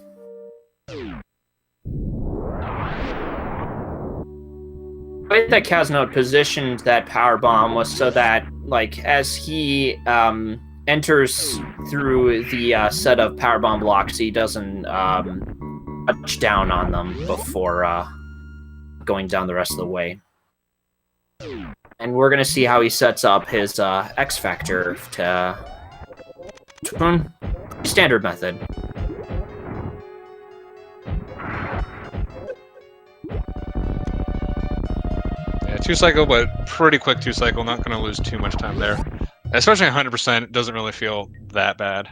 The way that Caznode positioned that power bomb was so that, like, as he enters through the set of power bomb blocks, he doesn't touch down on them before going down the rest of the way. And we're gonna see how he sets up his X Factor to standard method. Yeah, 2-cycle, but pretty quick 2-cycle. Not going to lose too much time there. Especially 100%, it doesn't really feel that bad.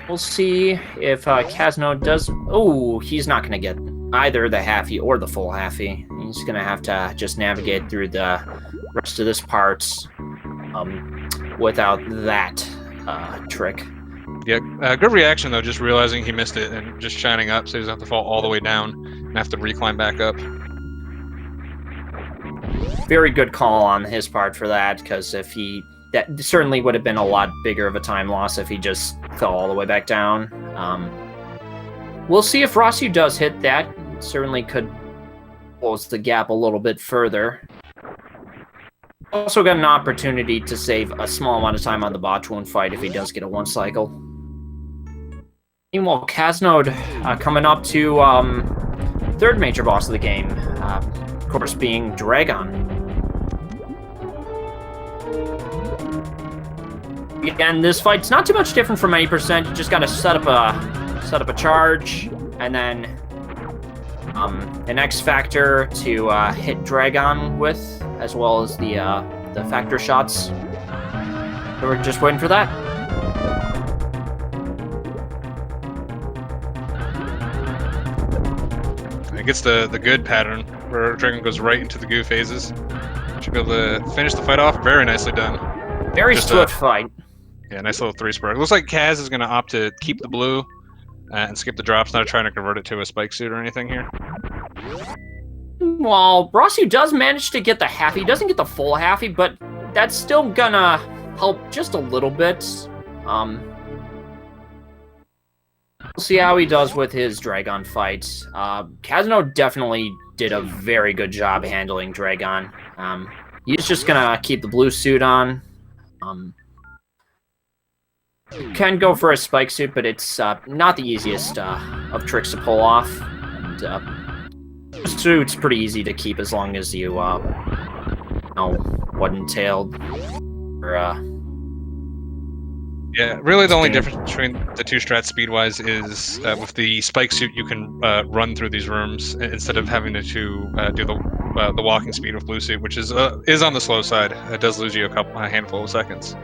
We'll see if Caznode does... Oh, he's not going to get either the halfie or the full halfie. He's going to have to just navigate through the rest of this part without that trick. Yeah, good reaction, though, just realizing he missed it and just shining up so he doesn't have to fall all the way down and have to reclimb back up. Very good call on his part for that, because if he... That certainly would have been a lot bigger of a time loss if he just fell all the way back down. We'll see if Rossu does hit that. It certainly could close the gap a little bit further. Also got an opportunity to save a small amount of time on the Botwoon fight if he does get a 1-cycle. Meanwhile, Caznode coming up to third major boss of the game, of course being Dragon. Again, this fight's not too much different from 80%. You just got to set up a charge, and then an X Factor to hit Dragon with, as well as the factor shots. So we're just waiting for that. It gets the good pattern where Dragon goes right into the goo phases. Should be able to finish the fight off. Very nicely done. Very swift fight. Yeah, nice little 3-spark. Looks like Kaz is going to opt to keep the blue and skip the drops, not trying to convert it to a spike suit or anything here. Well, Rossu does manage to get the halfie. He doesn't get the full halfie, but that's still gonna help just a little bit. We'll see how he does with his Dragon fight. Caznode definitely did a very good job handling Dragon. He's just gonna keep the blue suit on. Can go for a spike suit, but it's not the easiest of tricks to pull off. And suit's pretty easy to keep as long as you know what entailed. Yeah, really the only difference between the two strats speed-wise is with the spike suit you can run through these rooms instead of having to do the the walking speed with blue suit, which is on the slow side. It does lose you a handful of seconds,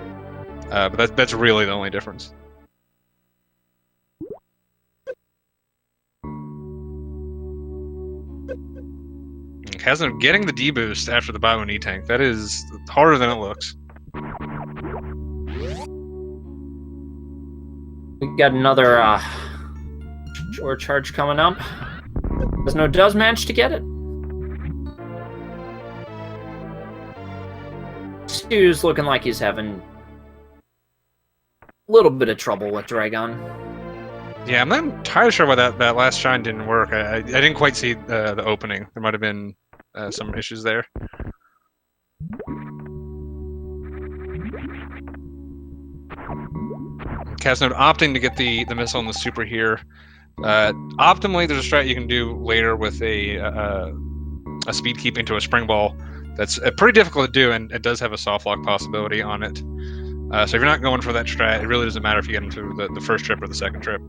but that's really the only difference. Caznode getting the D boost after the Bio knee tank. That is harder than it looks. We got another short charge coming up. Caznode does manage to get it. Stu's looking like he's having a little bit of trouble with Dragon. Yeah, I'm not entirely sure why that last shine didn't work. I didn't quite see the opening. There might have been some issues there. Caznode opting to get the missile and the super here. Optimally, there's a strat you can do later with a speed keep into a spring ball. That's pretty difficult to do, and it does have a soft lock possibility on it. So if you're not going for that strat, it really doesn't matter if you get into the first trip or the second trip.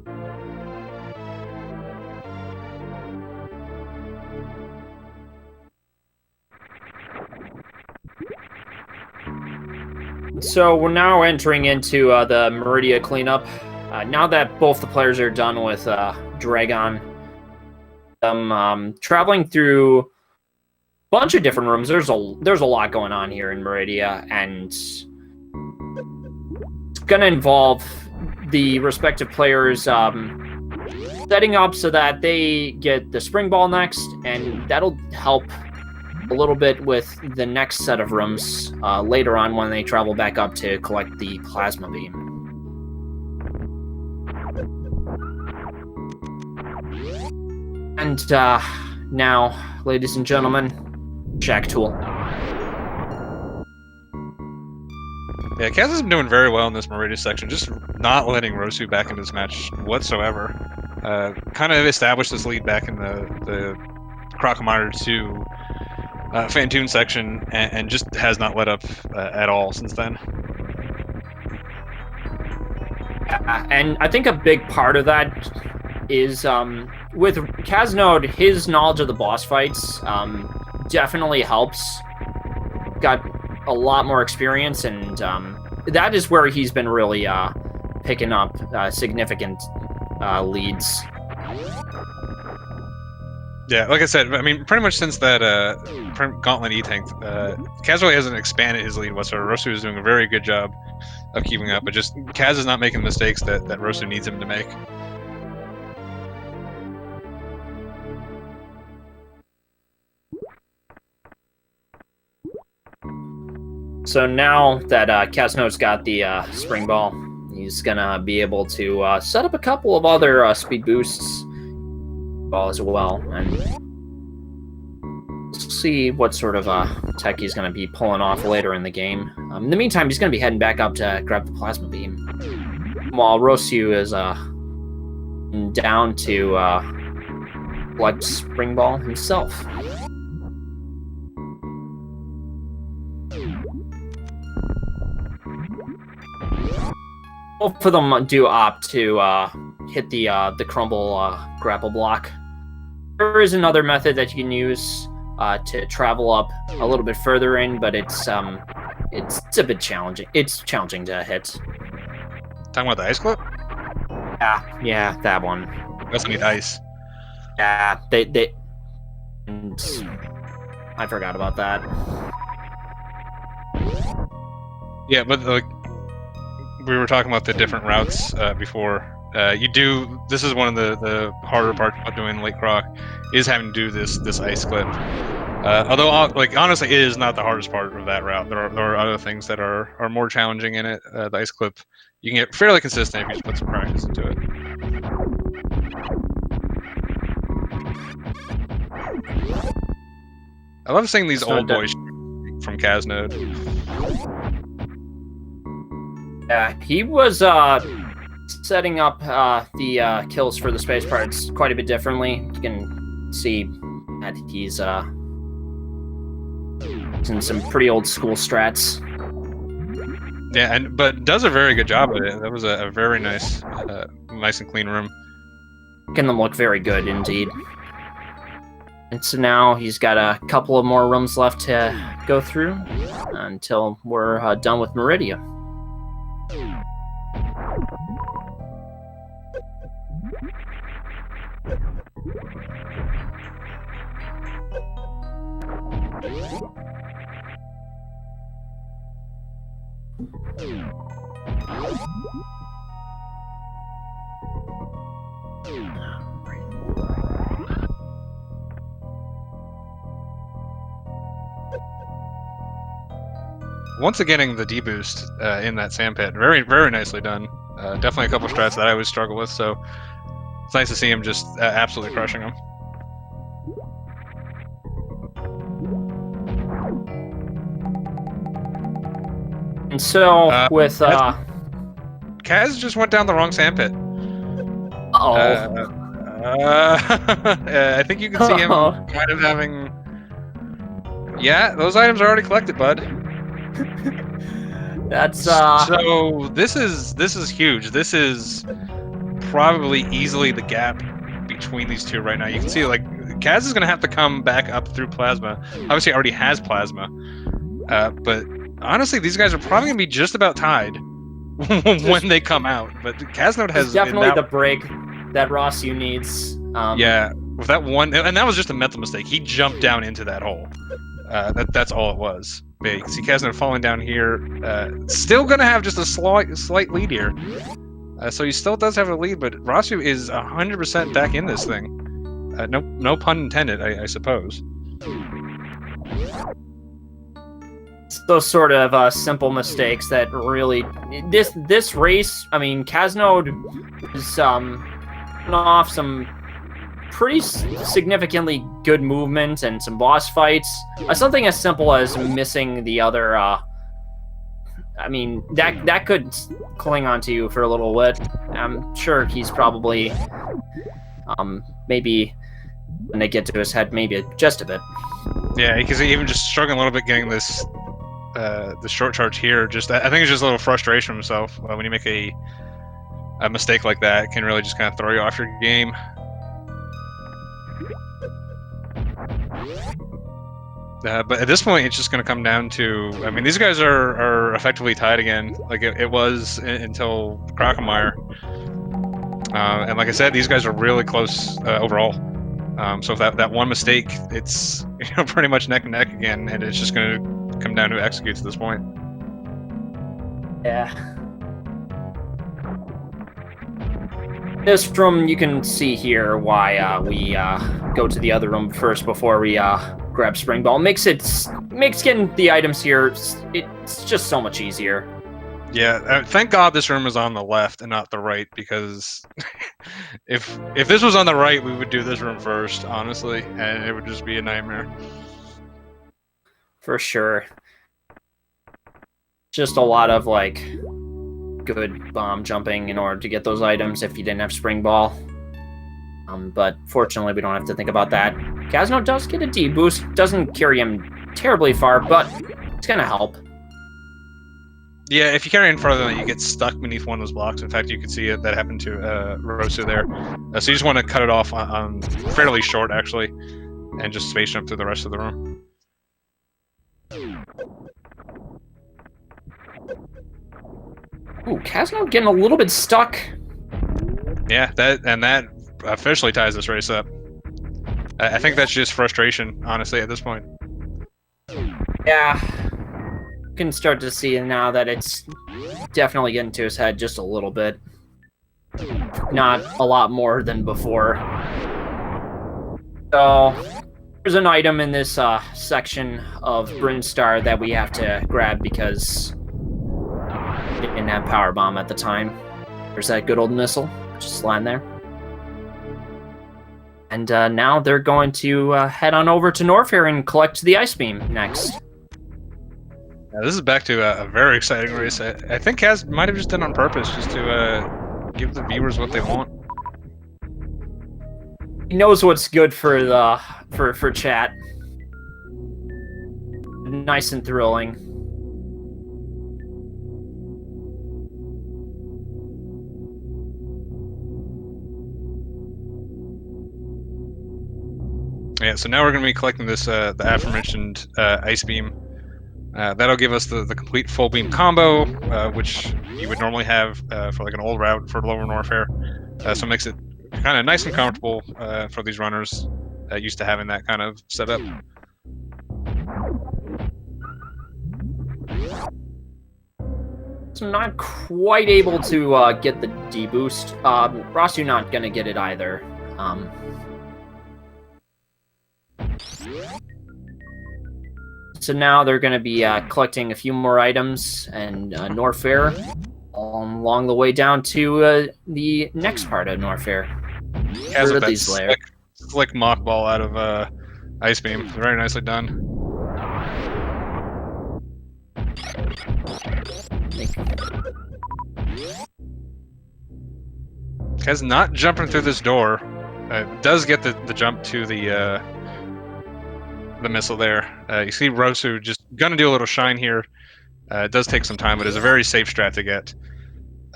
So we're now entering into the Meridian Cleanup. Now that both the players are done with Dragon, traveling through a bunch of different rooms. There's a lot going on here in Meridia, and it's going to involve the respective players setting up so that they get the spring ball next, and that'll help a little bit with the next set of rooms later on when they travel back up to collect the plasma beam. And now, ladies and gentlemen, Shack Tool. Yeah, Kaz has been doing very well in this Meridian section, just not letting Rossu back into this match whatsoever. Kind of established this lead back in the Crocomire to Fantoon section, and just has not let up at all since then. And I think a big part of that is with Caznode, his knowledge of the boss fights definitely helps. Got a lot more experience, and that is where he's been really picking up significant leads. Yeah, like I said, I mean, pretty much since that Gauntlet E-Tank, Kaz really hasn't expanded his lead whatsoever. Rossu is doing a very good job of keeping up, but just Kaz is not making the mistakes that Rossu needs him to make. So now that Casnode's got the spring ball, he's gonna be able to set up a couple of other speed boosts ball as well, and see what sort of tech he's gonna be pulling off later in the game. In the meantime, he's gonna be heading back up to grab the plasma beam, while Rossu is down to collect spring ball himself. Both of them do opt to hit the crumble grapple block. There is another method that you can use to travel up a little bit further in, but it's a bit challenging. It's challenging to hit. Talking about the ice clip? Yeah, that one. Doesn't need ice. Yeah, and I forgot about that. Yeah, but we were talking about the different routes before. This is one of the harder parts about doing Lake Croc, is having to do this ice clip. Although, honestly, it is not the hardest part of that route. There are other things that are more challenging in it. The ice clip, you can get fairly consistent if you just put some practice into it. I love seeing these old boys from Caznode. Yeah, he was setting up the kills for the space parts quite a bit differently. You can see that he's in some pretty old school strats. Yeah, but does a very good job of it. That was a very nice and clean room. Making them look very good indeed. And so now he's got a couple of more rooms left to go through until we're done with Meridian. Once again, getting the deboost in that sandpit, very, very nicely done. Definitely a couple strats that I always struggle with, so it's nice to see him just absolutely crushing them. And so with Kaz just went down the wrong sandpit. I think you can see him kind of having. Yeah, those items are already collected, bud. That's So this is huge. This is probably easily the gap between these two right now. You can see like Kaz is gonna have to come back up through plasma. Obviously, already has plasma, but honestly, these guys are probably gonna be just about tied when they come out. But caznode has definitely the break that rossu needs. Yeah, with that one, and that was just a mental mistake. He jumped down into that hole. That's all it was. Big. See caznode falling down here. Still gonna have just a slight lead here. So he still does have a lead, but rossu is 100% back in this thing. No pun intended, I suppose. It's those sort of simple mistakes that really this race. I mean, caznode is off some pretty significantly good movement and some boss fights. Something as simple as missing the other. I mean, that could cling on to you for a little bit. I'm sure he's probably maybe when they get to his head, maybe just a bit. Yeah, because even just struggling a little bit getting this the short charge here. Just I think it's just a little frustration of himself when you make a mistake like that. It can really just kind of throw you off your game. But at this point, it's just going to come down to, I mean, these guys are effectively tied again, like it was until Crockemeyer. And like I said, these guys are really close overall. So if that one mistake, it's pretty much neck and neck again, and it's just going to come down to executes at this point. Yeah. This room, you can see here why we go to the other room first before we grab Spring Ball. Makes getting the items here, it's just so much easier. Yeah, thank God this room is on the left and not the right, because if this was on the right, we would do this room first, honestly, and it would just be a nightmare. For sure. Just a lot of like good bomb jumping in order to get those items if you didn't have Spring Ball. But fortunately, we don't have to think about that. Caznode does get a D boost. Doesn't carry him terribly far, but it's gonna help. Yeah, if you carry in further, you get stuck beneath one of those blocks. In fact, you can see that happened to rossu there. So you just want to cut it off on fairly short, actually, and just space jump through the rest of the room. Ooh, caznode getting a little bit stuck. Yeah, that officially ties this race up. I think that's just frustration, honestly, at this point. Yeah. You can start to see now that it's definitely getting to his head just a little bit. Not a lot more than before. So, there's an item in this section of Brinstar that we have to grab because we didn't have Power Bomb at the time. There's that good old missile, just lying there. And now they're going to head on over to Norfair and collect the Ice Beam next. Yeah, this is back to a very exciting race. I think Kaz might have just done on purpose, just to give the viewers what they want. He knows what's good for the for chat. Nice and thrilling. Yeah, so now we're going to be collecting this the aforementioned ice beam. That'll give us the complete full beam combo, which you would normally have for like an old route for Lower Norfair. So it makes it kind of nice and comfortable for these runners used to having that kind of setup. So not quite able to get the D-boost. Rossu not going to get it either. So now they're going to be collecting a few more items and Norfair along the way down to the next part of Norfair. Has a slick mock ball out of ice beam. Very nicely done. Kaz not jumping through this door. Does get the jump to the missile there. You see Rossu just gonna do a little shine here. It does take some time, but it's a very safe strat to get.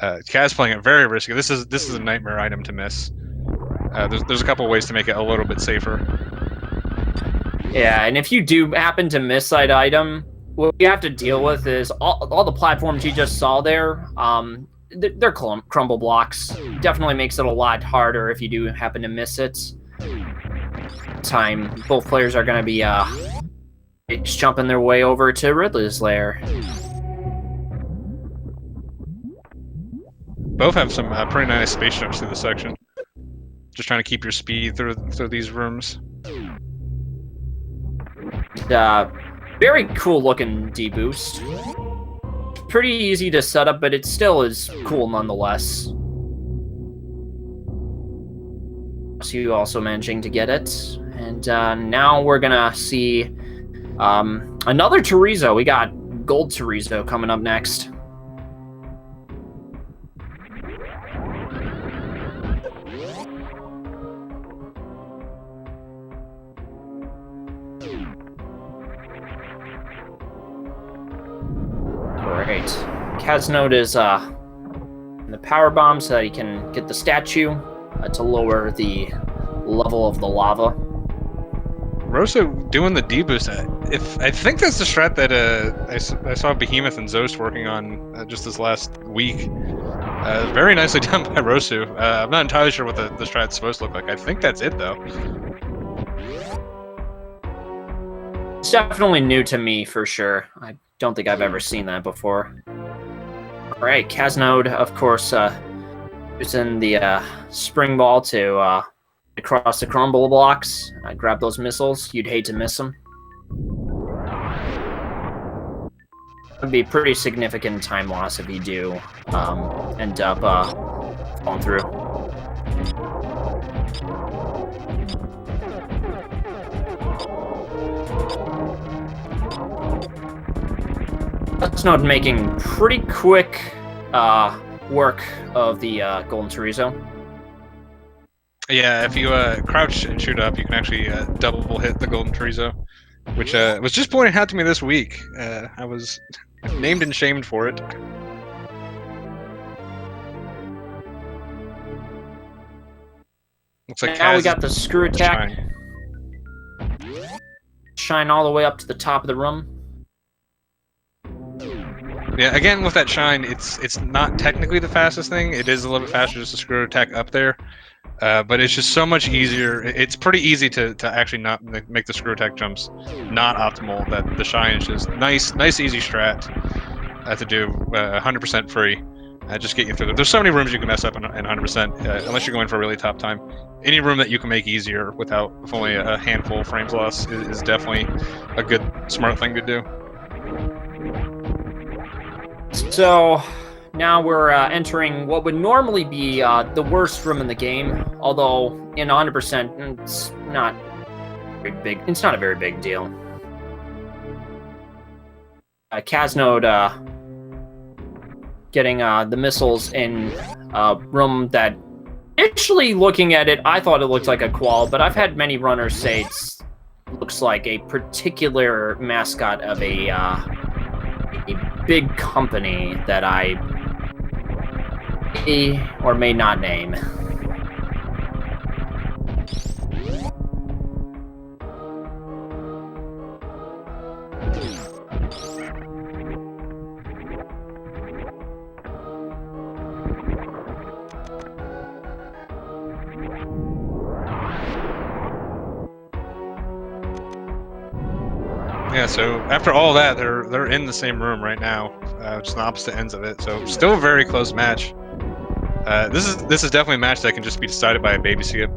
Kaz playing it very risky. This is a nightmare item to miss. There's a couple ways to make it a little bit safer. Yeah, and if you do happen to miss that item, what you have to deal with is all the platforms you just saw there. They're crumble blocks. Definitely makes it a lot harder if you do happen to miss it. Time both players are going to be jumping their way over to Ridley's lair. Both have some pretty nice space jumps through the section. Just trying to keep your speed through these rooms. Very cool looking D-boost. Pretty easy to set up, but it still is cool nonetheless. So you also managing to get it. And now we're gonna see another Chorizo. We got Gold Chorizo coming up next. Great. Caznode is in the power bomb so that he can get the statue to lower the level of the lava. Rossu doing the D-boost. I think that's the strat that I saw Behemoth and Zost working on just this last week. Very nicely done by Rossu. I'm not entirely sure what the strat's supposed to look like. I think that's it though. It's definitely new to me for sure. I don't think I've ever seen that before. All right, Caznode, of course, using the spring ball to across the crumble blocks. Grab those missiles. You'd hate to miss them. It would be pretty significant time loss if you do end up falling through. Caznode making pretty quick work of the Golden Chorizo. Yeah, if you crouch and shoot up, you can actually double hit the Golden Chorizo, which was just pointed out to me this week. I was named and shamed for it. Looks like now we got the screw attack. Shine all the way up to the top of the room. Yeah, again with that shine, it's not technically the fastest thing. It is a little bit faster just to screw attack up there, but it's just so much easier. It's pretty easy to actually not make the screw attack jumps not optimal. That the shine is just nice easy strat to do 100% free. Just get you through. There's so many rooms you can mess up in 100% unless you're going for a really top time. Any room that you can make easier with only a handful of frames loss is definitely a good smart thing to do. So now we're entering what would normally be the worst room in the game, although in 100% it's not very big. It's not a very big deal. Caznode getting the missiles in a room that, initially looking at it, I thought it looked like a qual, but I've had many runners say it looks like a particular mascot of a big company that I may or may not name. Yeah, so after all that, they're in the same room right now, just on opposite ends of it. So still a very close match. This is definitely a match that can just be decided by a baby skip.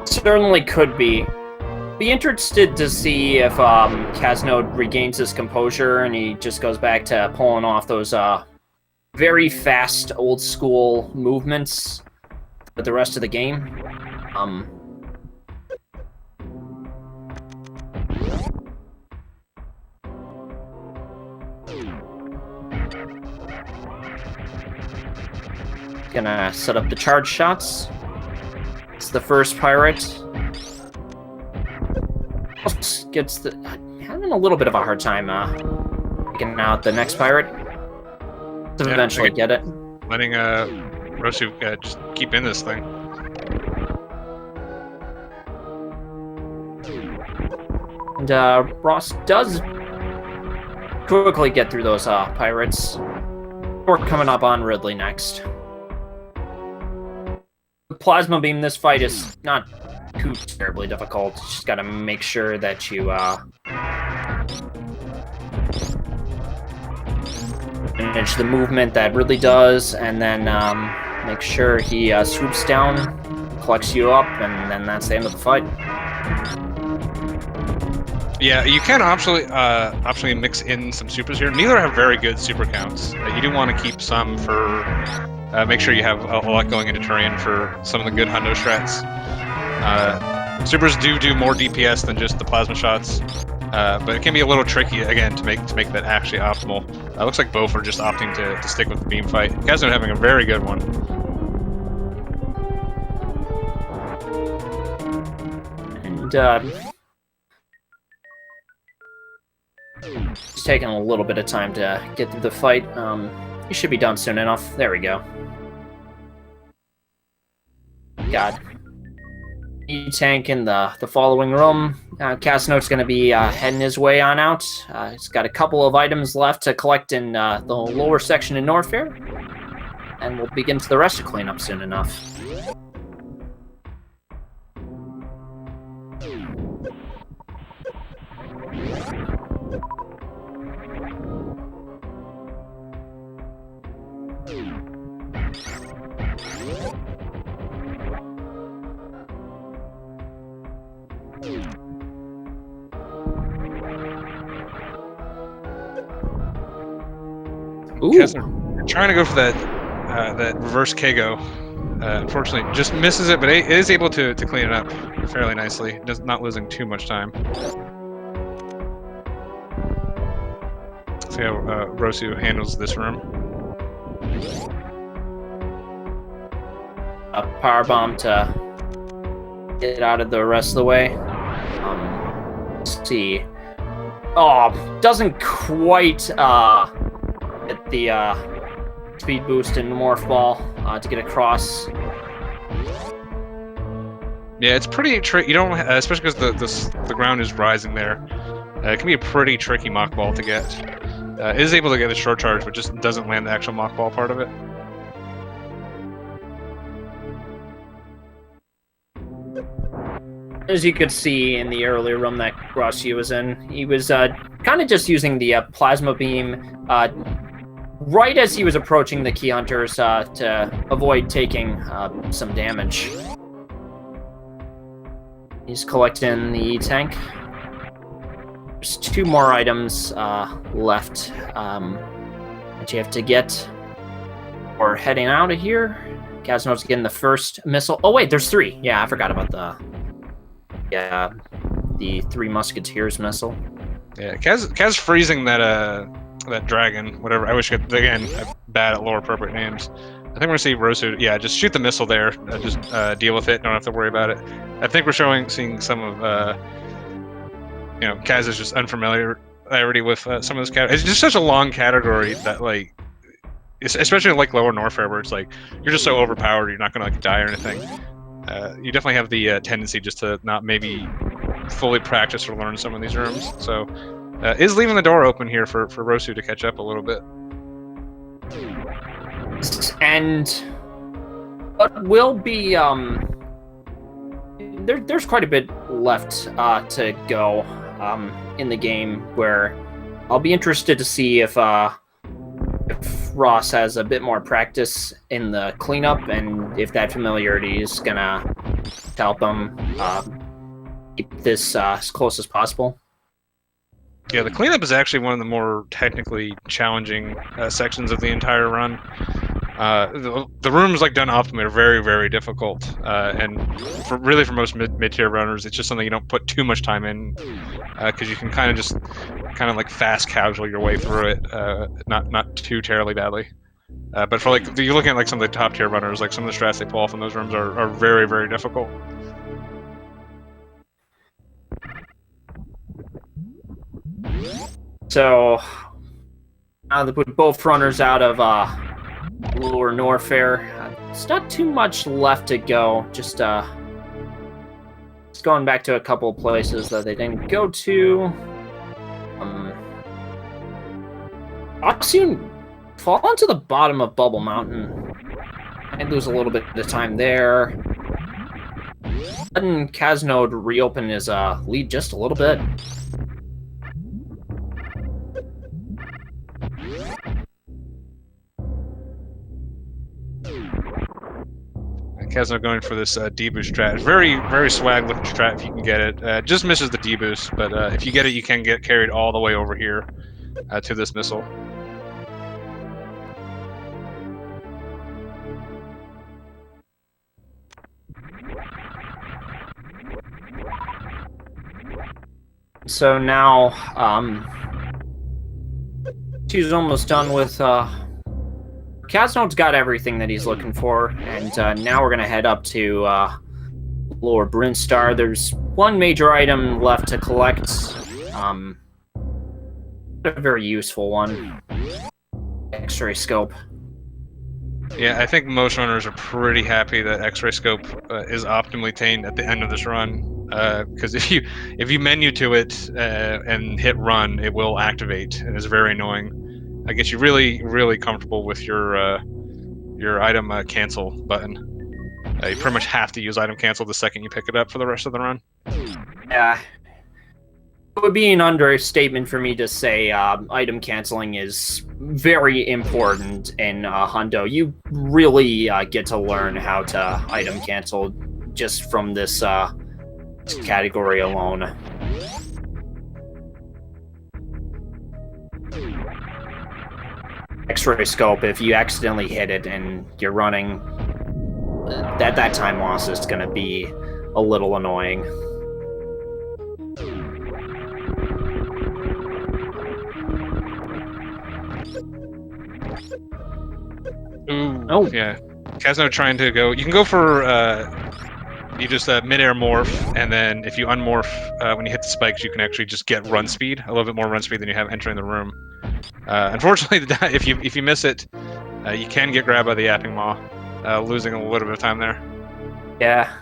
Certainly could be. Be interested to see if caznode regains his composure and he just goes back to pulling off those very fast, old school movements for the rest of the game. Gonna set up the charge shots. It's the first pirate. Gets the having a little bit of a hard time taking out the next pirate. To eventually get it. Letting rossu just keep in this thing. And Ross does quickly get through those pirates. We're coming up on Ridley next. The plasma beam, this fight is not too terribly difficult. You just gotta make sure that you manage the movement that Ridley does, and then make sure he swoops down, collects you up, and then that's the end of the fight. Yeah, you can optionally mix in some supers here. Neither have very good super counts. You do want to keep some for make sure you have a lot going into terrain for some of the good hundo strats. Supers do more DPS than just the plasma shots, but it can be a little tricky again to make that actually optimal. Looks like both are just opting to stick with the beam fight. Caznode having a very good one. And it's taking a little bit of time to get through the fight. You should be done soon enough. There we go. God. E-tank in the following room. Caznode's going to be heading his way on out. He's got a couple of items left to collect in the lower section in Norfair. And we'll begin to the rest of cleanup soon enough. Caznode trying to go for that reverse Kago. Unfortunately, just misses it, but it is able to clean it up fairly nicely, not losing too much time. See how rossu handles this room. A power bomb to get out of the rest of the way. Let's see. Oh, doesn't quite get the speed boost in Morph Ball to get across. Yeah, it's pretty tricky. You don't, especially because the ground is rising there. It can be a pretty tricky mock ball to get. It is able to get a short charge, but just doesn't land the actual mock ball part of it. As you could see in the earlier room that rossu was in, he was kind of just using the plasma beam right as he was approaching the key hunters to avoid taking some damage. He's collecting the E-tank. There's 2 more items left that you have to get. Or heading out of here. Caznode's getting the first missile. Oh wait, there's 3. Yeah, I forgot about the 3 Musketeers missile. Yeah, Kaz freezing that dragon, whatever. I wish I'm bad at lore appropriate names. I think we're gonna see rossu. Yeah, just shoot the missile there. Just deal with it. Don't have to worry about it. I think we're seeing some of Kaz is just unfamiliarity with some of this category. It's just such a long category that especially like lower Norfair, where it's like you're just so overpowered, you're not gonna die or anything. You definitely have the tendency just to not maybe fully practice or learn some of these rooms. So is leaving the door open here for rossu to catch up a little bit. And what will be there's quite a bit left to go in the game, where I'll be interested to see if Ross has a bit more practice in the cleanup, and if that familiarity is gonna help him keep this as close as possible. Yeah, the cleanup is actually one of the more technically challenging sections of the entire run. The rooms like done optimally are very, very difficult, and for most mid-tier runners, it's just something you don't put too much time in, because you can kind of like fast casual your way through it, not too terribly badly. But for like you're looking at like some of the top tier runners, like some of the strats they pull off in those rooms are very, very difficult. So now that with both runners out of Lower Norfair, it's not too much left to go. Just going back to a couple of places that they didn't go to. I'll soon fall onto the bottom of Bubble Mountain. I lose a little bit of time there. Letting Caznode reopen his lead just a little bit. Caznode going for this D-boost strat. Very, very swag looking strat if you can get it. Just misses the D-boost, but if you get it, you can get carried all the way over here to this missile. So now, she's almost done with, Caznode's got everything that he's looking for, and now we're gonna head up to, Lower Brinstar. There's one major item left to collect, a very useful one. X-ray scope. Yeah, I think most runners are pretty happy that X-ray scope is optimally attained at the end of this run. Because if you menu to it and hit run, it will activate, and it's very annoying. I guess you're really comfortable with your item cancel button. You pretty much have to use item cancel the second you pick it up for the rest of the run. Yeah. It would be an understatement for me to say item canceling is very important in Hundo. You really get to learn how to item cancel just from this category alone. X-ray scope, if you accidentally hit it and you're running, that time loss is going to be a little annoying. Ooh, oh yeah. Caznode trying to go. You can go for you just mid-air morph, and then if you unmorph when you hit the spikes, you can actually just get run speed, a little bit more run speed than you have entering the room. Unfortunately, if you miss it, you can get grabbed by the yapping maw, losing a little bit of time there. Yeah.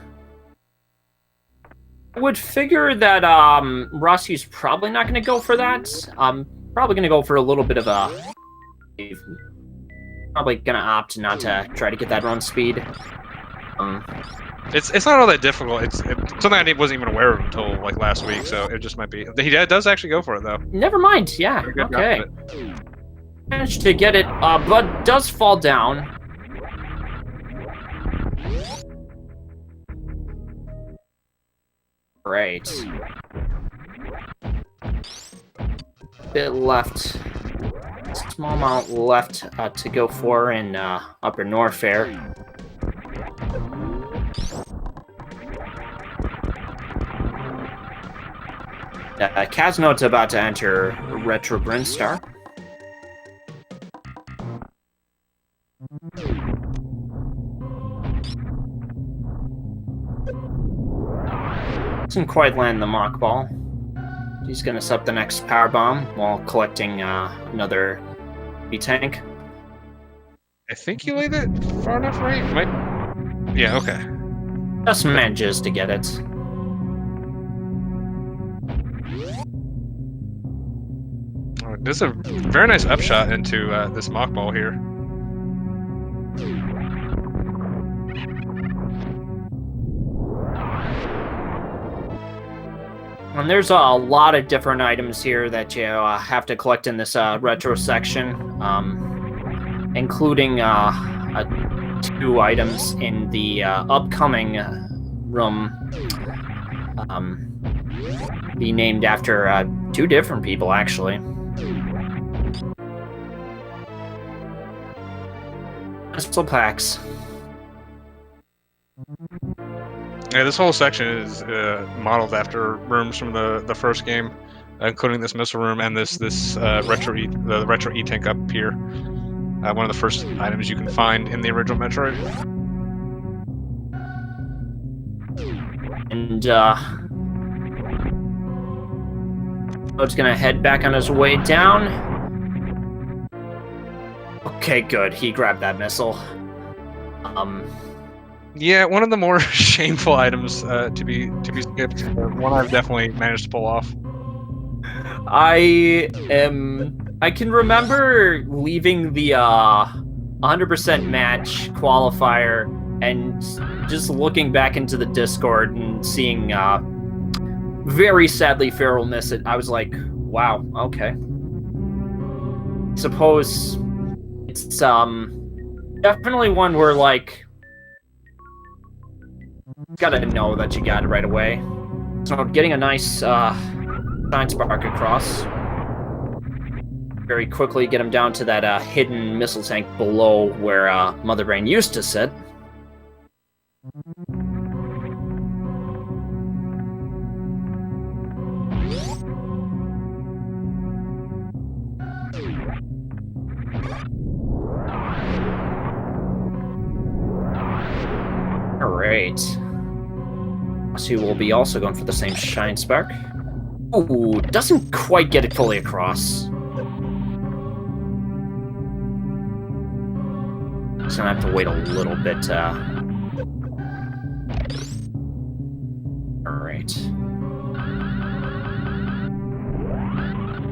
I would figure that Rossi's probably not going to go for that. Probably going to go for a little bit of a... Probably going to opt not to try to get that run speed. It's not all that difficult. It's something I wasn't even aware of until like last week, so it just might be. He does actually go for it though. Never mind. Yeah. Okay. Managed to get it, but does fall down. Great. Bit left. Small amount left to go for in Upper Norfair. Caznode's about to enter Retro Brinstar. Doesn't quite land the mock ball. He's gonna set the next power bomb while collecting another B-tank. I think you laid it far enough right? Yeah, okay. Just manages to get it. Oh, this is a very nice upshot into this mock ball here. And there's a lot of different items here that you have to collect in this retro section, including 2 items in the upcoming room. Be named after 2 different people, actually. Crystal packs. Yeah, this whole section is modeled after rooms from the first game, including this missile room and this retro E-tank up here. One of the first items you can find in the original Metroid. And Toad's gonna head back on his way down. Okay, good. He grabbed that missile. Yeah, one of the more shameful items to be skipped. One I've definitely managed to pull off. I can remember leaving the 100% match qualifier and just looking back into the Discord and seeing very sadly Feral miss it. I was like, wow, okay. Suppose it's definitely one where like gotta know that you got it right away. So getting a nice shine spark across. Very quickly get him down to that hidden missile tank below where Mother Brain used to sit. Alright. So we'll be also going for the same shine spark. Ooh, doesn't quite get it fully across. Just gonna have to wait a little bit. Alright.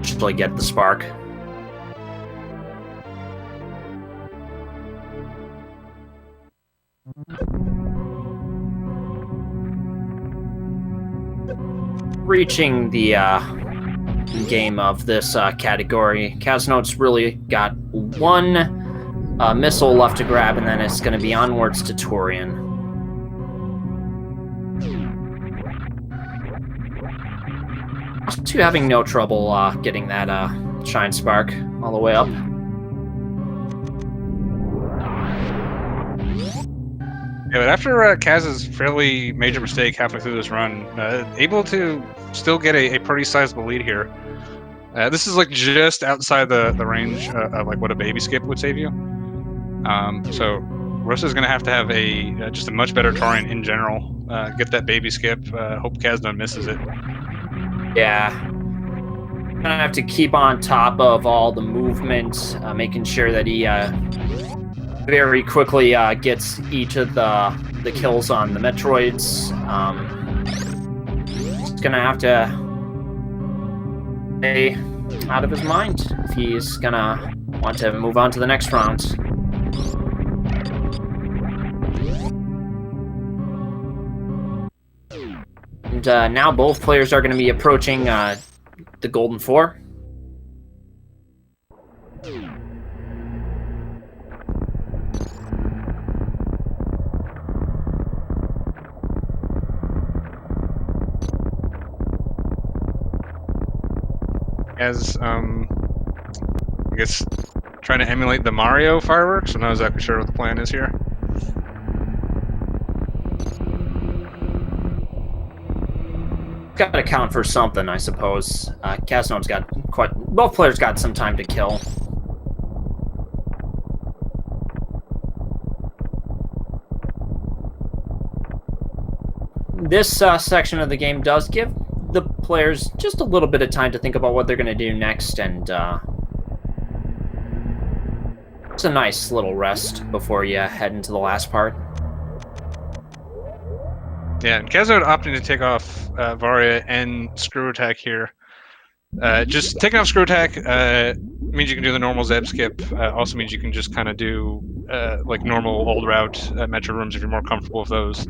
Should I get the spark? Reaching the game of this category, Casnode's really got 1 missile left to grab, and then it's going to be onwards to Torian. Also having no trouble getting that shine spark all the way up. Yeah, but after Kaz's fairly major mistake halfway through this run, able to still get a pretty sizable lead here. This is like just outside the range of like what a baby skip would save you. So Rossu's going to have a just a much better Torian in general. Get that baby skip. Hope Caznode misses it. Yeah. Gonna have to keep on top of all the movement, making sure that he very quickly gets each of the kills on the Metroids. He's gonna have to stay out of his mind if he's gonna want to move on to the next round. And now both players are going to be approaching the Golden Four. As I guess trying to emulate the Mario fireworks. I'm not exactly sure what the plan is here. Got to count for something, I suppose. Casnode's got both players got some time to kill. This section of the game does give the players just a little bit of time to think about what they're going to do next, and it's a nice little rest before you head into the last part. Yeah, and Caznode opting to take off Varia and Screw Attack here. Just taking off Screw Attack means you can do the normal Zeb skip. Also means you can just kind of do like normal old route Metro rooms if you're more comfortable with those.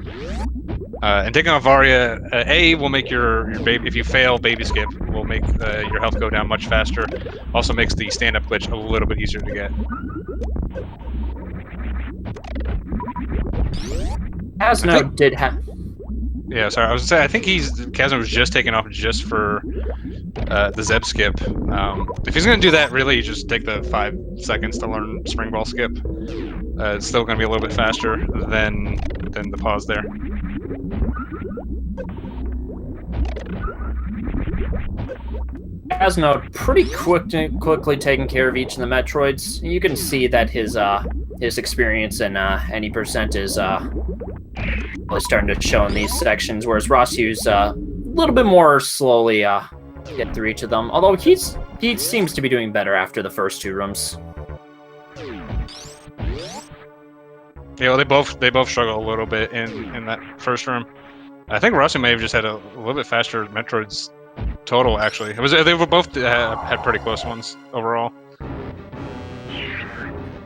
And taking off Varia, A will make your baby. If you fail baby skip, will make your health go down much faster. Also makes the stand-up glitch a little bit easier to get. Caznode did have. Yeah, sorry. I was gonna say I think Caznode was just taken off just for the Zeb skip. If he's gonna do that, really, just take the 5 seconds to learn Spring Ball skip. It's still gonna be a little bit faster than the pause there. Caznode pretty quickly taking care of each of the Metroids. You can see that his experience in any percent is really starting to show in these sections, whereas rossu's a little bit more slowly get through each of them. Although he seems to be doing better after the first 2 rooms. Yeah, well, they both struggle a little bit in that first room. I think Rossu may have just had a little bit faster Metroids total. Actually, they were both had pretty close ones overall.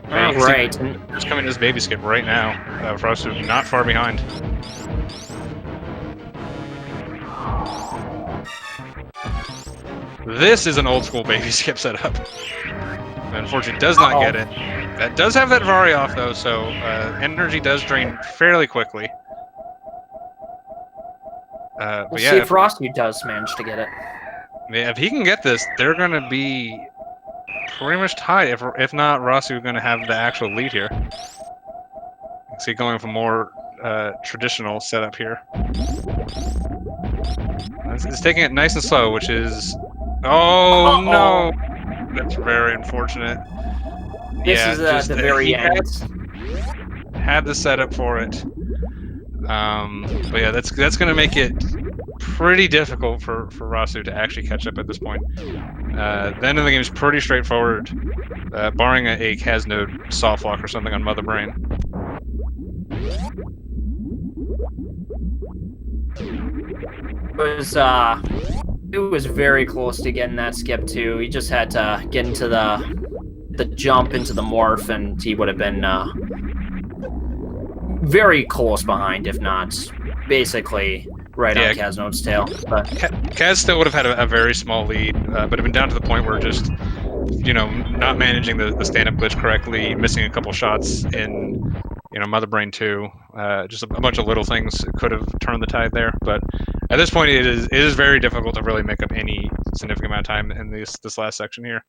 Right. Just coming to this baby skip right now. Rossu not far behind. This is an old school baby skip setup. Unfortunately, does not get it. That does have that Vari off though, so energy does drain fairly quickly. We'll see if Rossu does manage to get it. Yeah, if he can get this, they're gonna be pretty much tied. If not, Rossu gonna have the actual lead here. See, going for more traditional setup here. It's taking it nice and slow, which is no, that's very unfortunate. This is the very end. Had the setup for it. But yeah, that's going to make it pretty difficult for Rossu to actually catch up at this point. The end of the game is pretty straightforward, barring a caznode soft lock or something on Mother Brain. It was very close to getting that skip too. He just had to get into the jump into the morph, and he would have been very close behind, if not basically right on Caznode's tail. But Kaz still would have had a very small lead, but have been down to the point where just, not managing the stand-up glitch correctly, missing a couple shots in, Mother Brain 2, just a bunch of little things could have turned the tide there. But at this point, it is very difficult to really make up any significant amount of time in this last section here.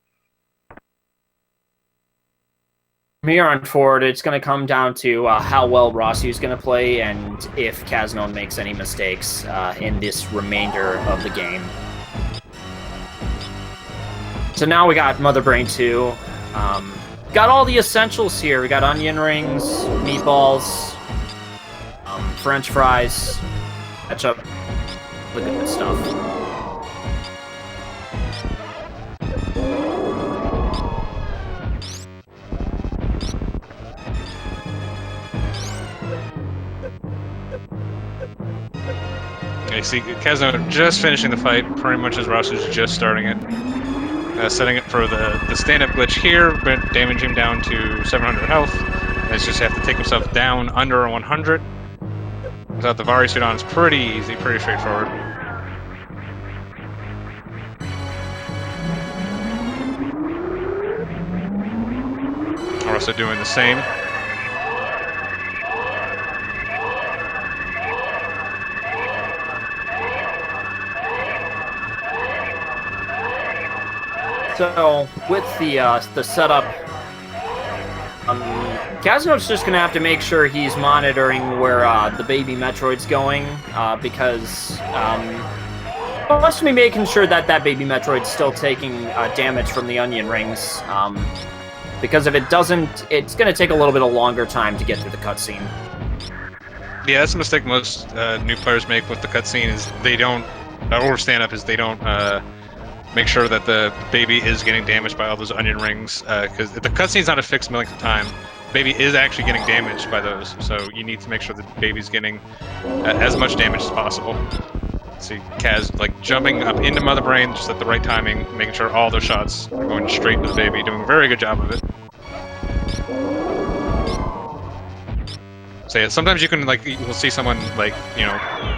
From here on forward, it's going to come down to how well Rossu's going to play and if Caznode makes any mistakes in this remainder of the game. So now we got Mother Brain 2. Got all the essentials here. We got onion rings, meatballs, French fries, ketchup, the good stuff. You see Caznode just finishing the fight, pretty much as Rossu's just starting it. Setting it for the stand-up glitch here, but damaging him down to 700 health. He's just have to take himself down under 100. Without the Vari suit on, it's pretty easy, pretty straightforward. Also doing the same. So with the setup, Caznode's just gonna have to make sure he's monitoring where the baby Metroid's going, because he wants to be making sure that baby Metroid's still taking damage from the onion rings. Because if it doesn't, it's gonna take a little bit of longer time to get through the cutscene. Yeah, that's a mistake most new players make with the cutscene is they don't, or stand-up is they don't make sure that the baby is getting damaged by all those onion rings, because the cutscene's not a fixed length of time. The baby is actually getting damaged by those, so you need to make sure the baby's getting as much damage as possible. See Kaz like jumping up into Mother Brain just at the right timing, making sure all those shots are going straight into the baby, doing a very good job of it. So yeah, sometimes you can you'll see someone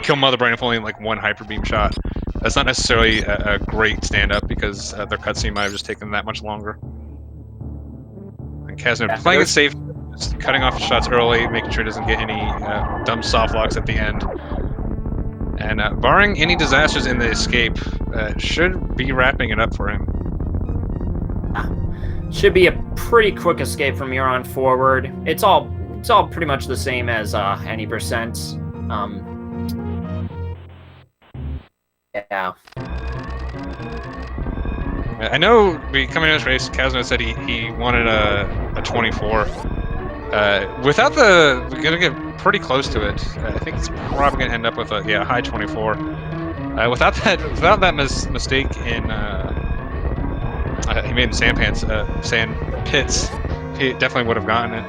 kill Mother Brain with only like one hyper beam shot. That's not necessarily a great stand up because their cutscene might have just taken that much longer. And caznode playing it safe, just cutting off the shots early, making sure he doesn't get any dumb soft locks at the end. And barring any disasters in the escape, should be wrapping it up for him. Should be a pretty quick escape from here on forward. It's all pretty much the same as any percent. Yeah. I know coming into this race, caznode said he wanted a 24. Without we're gonna get pretty close to it. I think it's probably gonna end up with a high 24. Without that mistake in he made in sand pits, he definitely would have gotten it.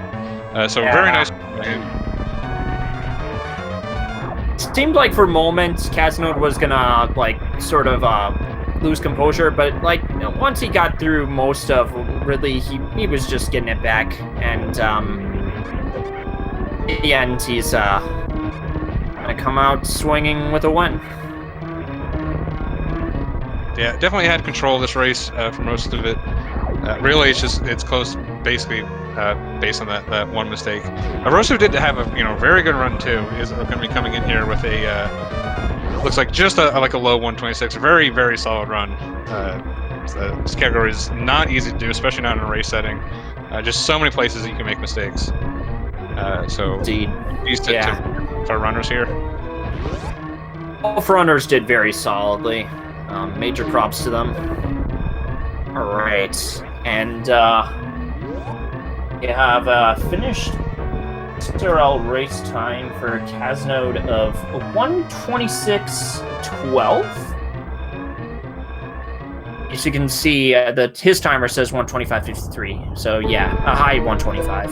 So very nice. Seemed like for moments caznode was gonna sort of lose composure, but once he got through most of Ridley, he was just getting it back, and in the end he's gonna come out swinging with a win. Yeah, definitely had control of this race for most of it. Really, it's close, basically, based on that one mistake. Rossu did have a very good run too. Is going to be coming in here with a looks like just a low 126. A very, very solid run. This category is not easy to do, especially not in a race setting. Just so many places that you can make mistakes. So indeed, used to our runners here. Both runners did very solidly. Major props to them. All right, and we have finished SRL race time for caznode of 1:26:12. As you can see, his timer says 1:25:53. So yeah, a high 1:25.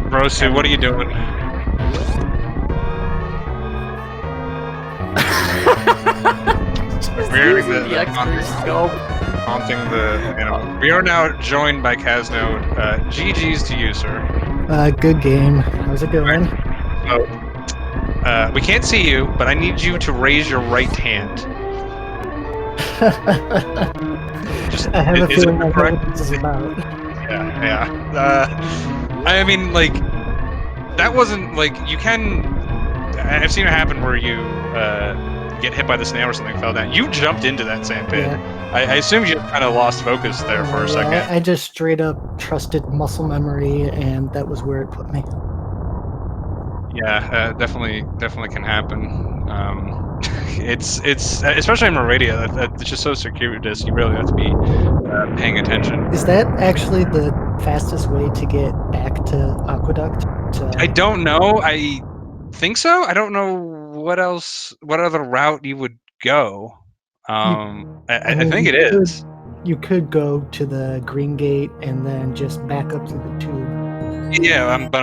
Rossu, what are you doing? Haunting the animal. We are now joined by caznode. GG's to you, sir. Good game. How's it going? We can't see you, but I need you to raise your right hand. I have a feeling I know what this is about. Yeah. I mean, that wasn't you can. I've seen it happen where you get hit by the snail or something, fell down. You jumped into that sand pit. Yeah. I assume you kind of lost focus there for a second. I just straight up trusted muscle memory, and that was where it put me. Yeah, definitely can happen. It's especially in Meridian. It's just so circuitous. You really have to be paying attention. Is that actually the fastest way to get back to Aqueduct? I don't know. I think so. I don't know what other route you would go. I think it is. You could go to the Green Gate and then just back up to the tube. Yeah, but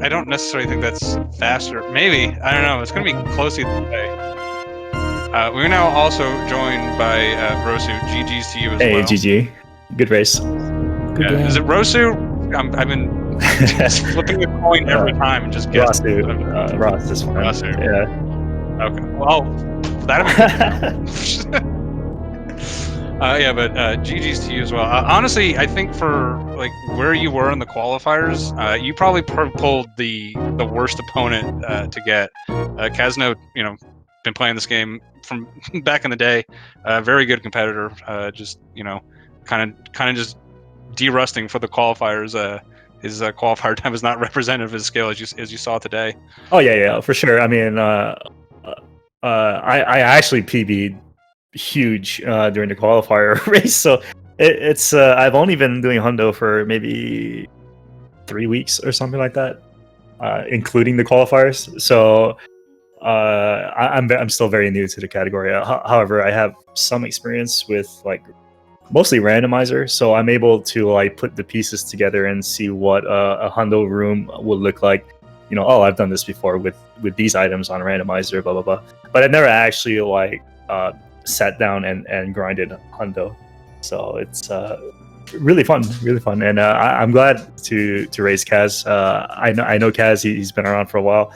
I don't necessarily think that's faster. Maybe, I don't know. It's going to be close either way. We're now also joined by Rossu. GG's to you as well. Hey, GG. Good race. Good game. Is it Rossu? I've been just flipping the coin every time and just guessing. Ross is fine. Rossu. Yeah. Okay. Well, that'll be good. Yeah, but GG's to you as well. Honestly, I think for where you were in the qualifiers, you probably pulled the worst opponent to get. caznode, been playing this game from back in the day. Very good competitor. Just kind of just de-rusting for the qualifiers. His qualifier time is not representative of his skill as you saw today. Oh yeah, for sure. I mean, I actually PB'd huge during the qualifier race, so it's I've only been doing hundo for maybe 3 weeks or something like that, including the qualifiers. So I'm still very new to the category. However, I have some experience with mostly randomizer, so I'm able to like put the pieces together and see what a hundo room would look like. You know, oh, I've done this before with these items on a randomizer, blah blah blah. But I never actually like sat down and grinded hundo, so it's really fun, and I'm glad to raise Kaz. I know Kaz. He's been around for a while,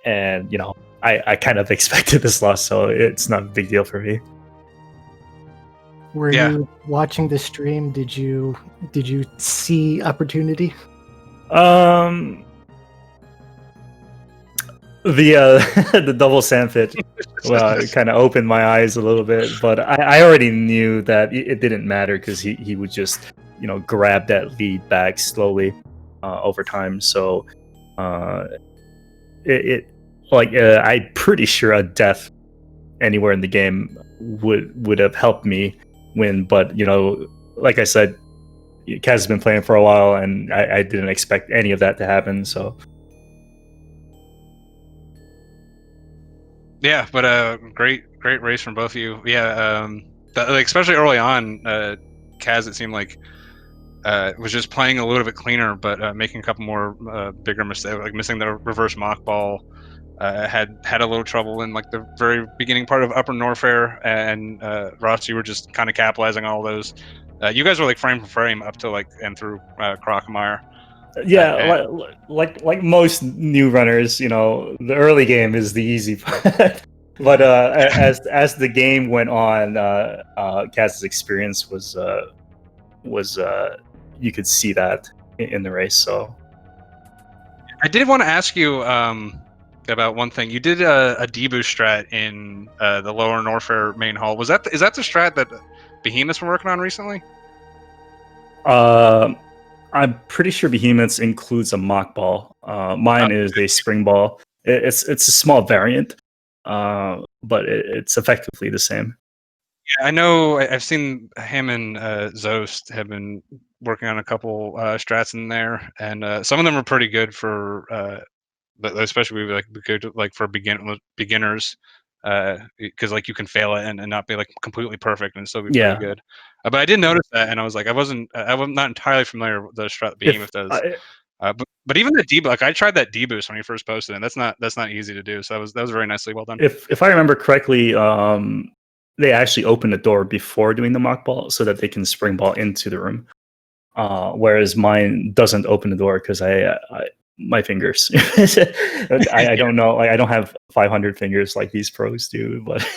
and you know, I kind of expected this loss, so it's not a big deal for me. Were Yeah. you watching the stream? Did you see opportunity? The double sandpit kind of opened my eyes a little bit, but I already knew that it didn't matter because he would just, you know, grab that lead back slowly over time. So I'm pretty sure a death anywhere in the game would have helped me win, but you know, like I said, Kaz has been playing for a while, and I didn't expect any of that to happen. So. Yeah, but great race from both of you. Yeah, like especially early on, Kaz, it seemed like was just playing a little bit cleaner, but making a couple more bigger mistakes, like missing the reverse mock ball. Had a little trouble in like the very beginning part of Upper Norfair, and Ross, you were just kind of capitalizing all those. You guys were like frame for frame up to like and through Crockemeyer. Yeah, like most new runners, you know, the early game is the easy part. But as the game went on, Kaz's experience was you could see that in the race. So I did want to ask you about one thing. You did a deboost strat in the Lower Norfair main hall. Is that the strat that Behemoth's been working on recently? I'm pretty sure Behemoths includes a mock ball. Mine is a spring ball. It's a small variant, but it's effectively the same. Yeah, I know. I've seen him and Zost have been working on a couple strats in there, and some of them are pretty good for, but especially like good like for beginners, because like you can fail it and not be like completely perfect and still be Yeah. pretty good. But I did notice that, and I was like, I'm not entirely familiar with the strat that Behemoth does. But even the deboost, like I tried that deboost when you first posted, and that's not easy to do. So that was very nicely well done. If I remember correctly, they actually open the door before doing the mock ball so that they can spring ball into the room. Whereas mine doesn't open the door because my fingers. I don't know. Like I don't have 500 fingers like these pros do, but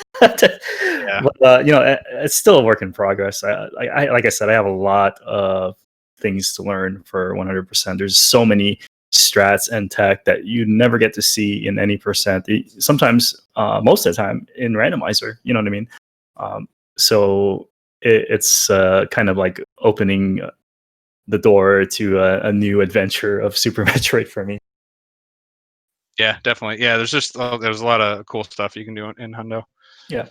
Yeah. but you know, it's still a work in progress. Like I said, I have a lot of things to learn for 100%. There's so many strats and tech that you never get to see in any percent. Sometimes, most of the time, in randomizer. You know what I mean? So it's kind of like opening the door to a new adventure of Super Metroid for me. Yeah, definitely. Yeah, there's a lot of cool stuff you can do in Hundo. Yeah.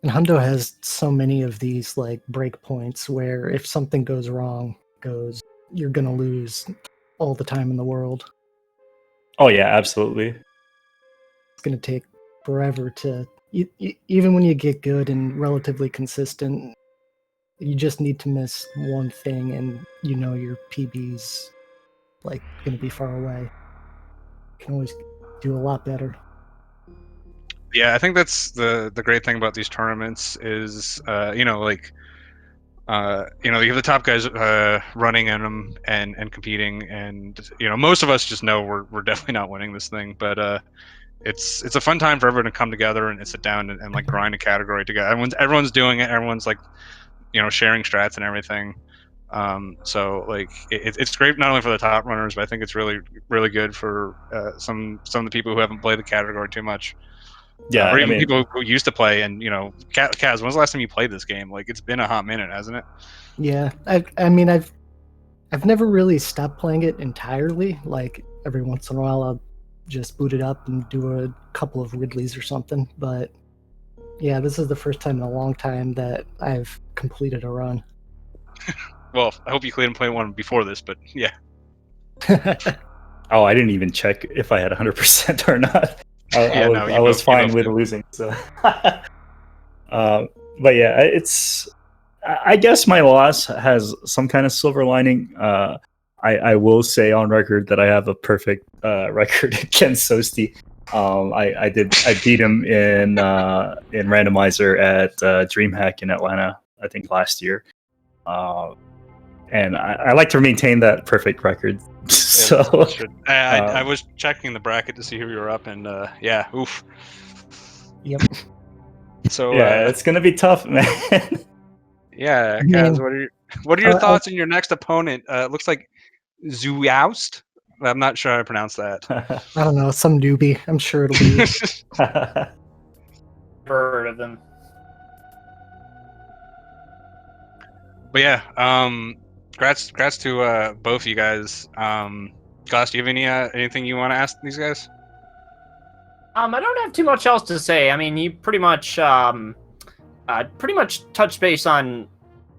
And Hundo has so many of these like breakpoints where if something goes wrong, you're gonna lose all the time in the world. Oh yeah, absolutely. It's gonna take forever to even when you get good and relatively consistent, you just need to miss one thing and you know your PB's like gonna be far away. You can always do a lot better. Yeah, I think that's the great thing about these tournaments is you know, like you know, you have the top guys running in them and competing, and you know, most of us just know we're definitely not winning this thing, but it's a fun time for everyone to come together and sit down and like grind a category together. Everyone's doing it. Everyone's like, you know, sharing strats and everything. So like it's great not only for the top runners, but I think it's really good for some of the people who haven't played the category too much. Yeah, or I even mean, people who used to play. And you know, Kaz, when's the last time you played this game? Like it's been a hot minute, hasn't it? Yeah, I mean I've never really stopped playing it entirely. Like every once in a while I'll just boot it up and do a couple of Ridleys or something. But yeah, this is the first time in a long time that I've completed a run. Well, I hope you didn't play one before this, but yeah. oh, I didn't even check if I had 100% or not. I was fine with losing. So, but yeah, it's. I guess my loss has some kind of silver lining. I will say on record that I have a perfect record against Sosti. I beat him in randomizer at DreamHack in Atlanta, I think last year. And I like to maintain that perfect record. So I was checking the bracket to see who you were up, and yeah, oof. Yep. So yeah, it's gonna be tough, man. yeah, Man. Kaz, what are your thoughts on your next opponent? Looks like Zuoust. I'm not sure how to pronounce that. I don't know, some newbie. I'm sure it'll be. Heard of them. But yeah, congrats to both of you guys. Goss, do you have anything you want to ask these guys? I don't have too much else to say. I mean, you pretty much touched base on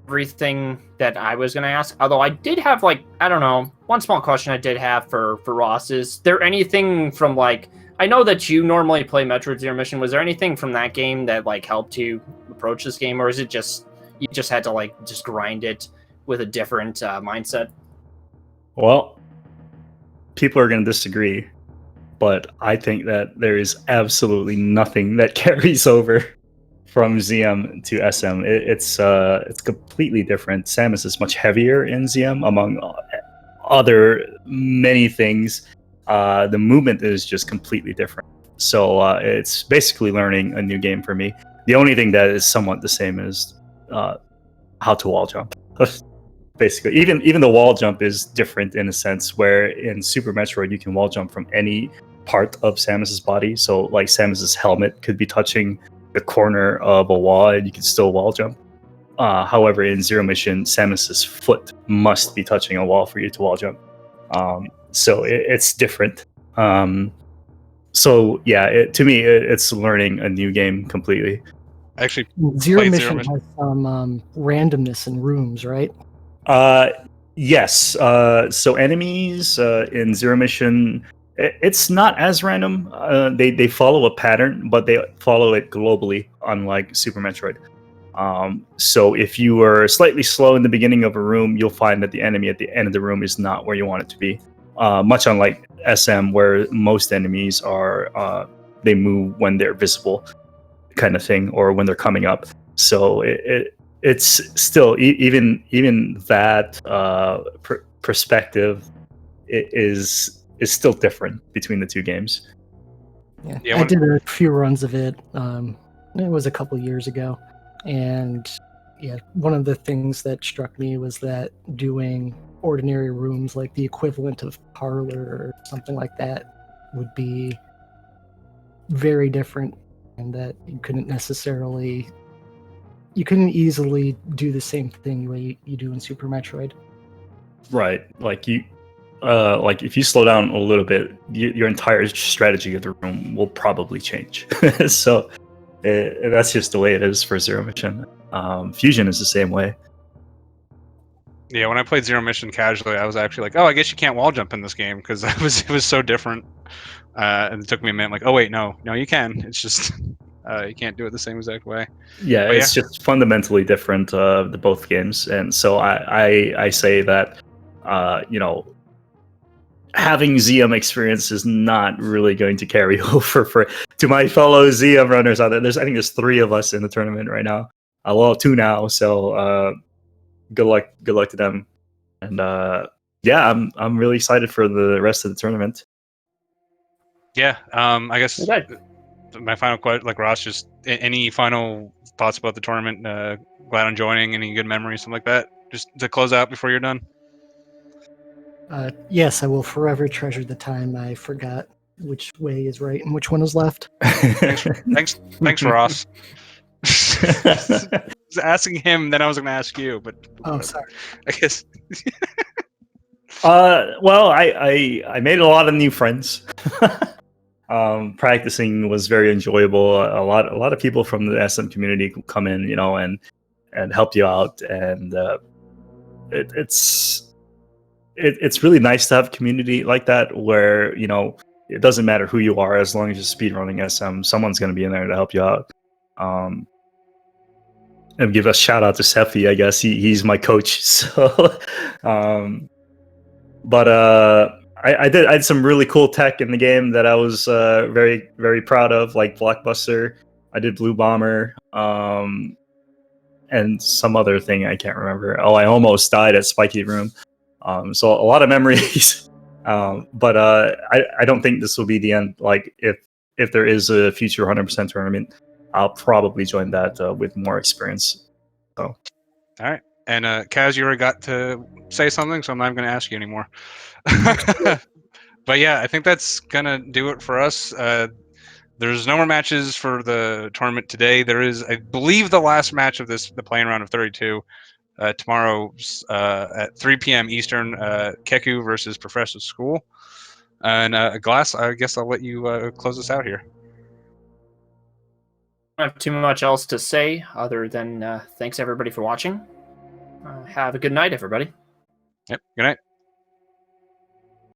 everything that I was going to ask. Although I did have, like, I don't know, one small question I did have for Ross. Is there anything from, like, I know that you normally play Metroid Zero Mission. Was there anything from that game that, like, helped you approach this game? Or is it just, you just had to, like, just grind it with a different mindset? Well, people are going to disagree, but I think that there is absolutely nothing that carries over from ZM to SM. It's completely different. Samus is much heavier in ZM, among other many things. The movement is just completely different. So it's basically learning a new game for me. The only thing that is somewhat the same is how to wall jump. Basically, even the wall jump is different in a sense where in Super Metroid you can wall jump from any part of Samus's body. So like Samus's helmet could be touching the corner of a wall and you can still wall jump. However, in Zero Mission, Samus's foot must be touching a wall for you to wall jump. So it's different. So yeah, to me, it's learning a new game completely. Actually, Zero Mission has some randomness in rooms, right? Yes. So enemies in Zero Mission, it's not as random. They follow a pattern, but they follow it globally, unlike Super Metroid. So if you are slightly slow in the beginning of a room, you'll find that the enemy at the end of the room is not where you want it to be. Much unlike SM, where most enemies are they move when they're visible, kind of thing, or when they're coming up. So it's still even that perspective is still different between the two games. Yeah, I did a few runs of it. It was a couple years ago, and yeah, one of the things that struck me was that doing ordinary rooms, like the equivalent of Parlor or something like that, would be very different, and that you couldn't easily do the same thing the way you do in Super Metroid. Right, like if you slow down a little bit, your entire strategy of the room will probably change. So that's just the way it is for Zero Mission. Fusion is the same way. Yeah, when I played Zero Mission casually, I was actually like, "Oh, I guess you can't wall jump in this game," because it was so different. And it took me a minute, like, "Oh wait, no, you can. It's just you can't do it the same exact way." Yeah, but it's just fundamentally different, the both games, and so I say that having ZM experience is not really going to carry over to my fellow ZM runners out there. I think there's 3 of us in the tournament right now. Well, 2 now. So good luck to them. And yeah, I'm really excited for the rest of the tournament. Yeah, I guess my final question, like Ross, just any final thoughts about the tournament? Glad I'm joining. Any good memories, something like that, just to close out before you're done. Yes, I will forever treasure the time I forgot which way is right and which one is left. Thanks, Ross. Asking him, then I was going to ask you, but sorry. I guess. Well, I made a lot of new friends. Practicing was very enjoyable. A lot of people from the SM community come in, and help you out, and it's really nice to have a community like that where it doesn't matter who you are, as long as you're speedrunning SM, someone's going to be in there to help you out. and give a shout out to Sefi. I guess he's my coach. So, but I had some really cool tech in the game that I was very very proud of, like Blockbuster. I did Blue Bomber, and some other thing I can't remember. Oh, I almost died at Spiky Room. So a lot of memories. But I don't think this will be the end. Like if there is a future 100% tournament, I'll probably join that with more experience. So. All right. And Kaz, you already got to say something, so I'm not even going to ask you anymore. But yeah, I think that's going to do it for us. There's no more matches for the tournament today. There is, I believe, the last match of the playing round of 32 tomorrow at 3 p.m. Eastern, Keku versus Professor School. And Glass, I guess I'll let you close us out here. I don't have too much else to say other than thanks everybody for watching. Have a good night, everybody. Yep. Good night.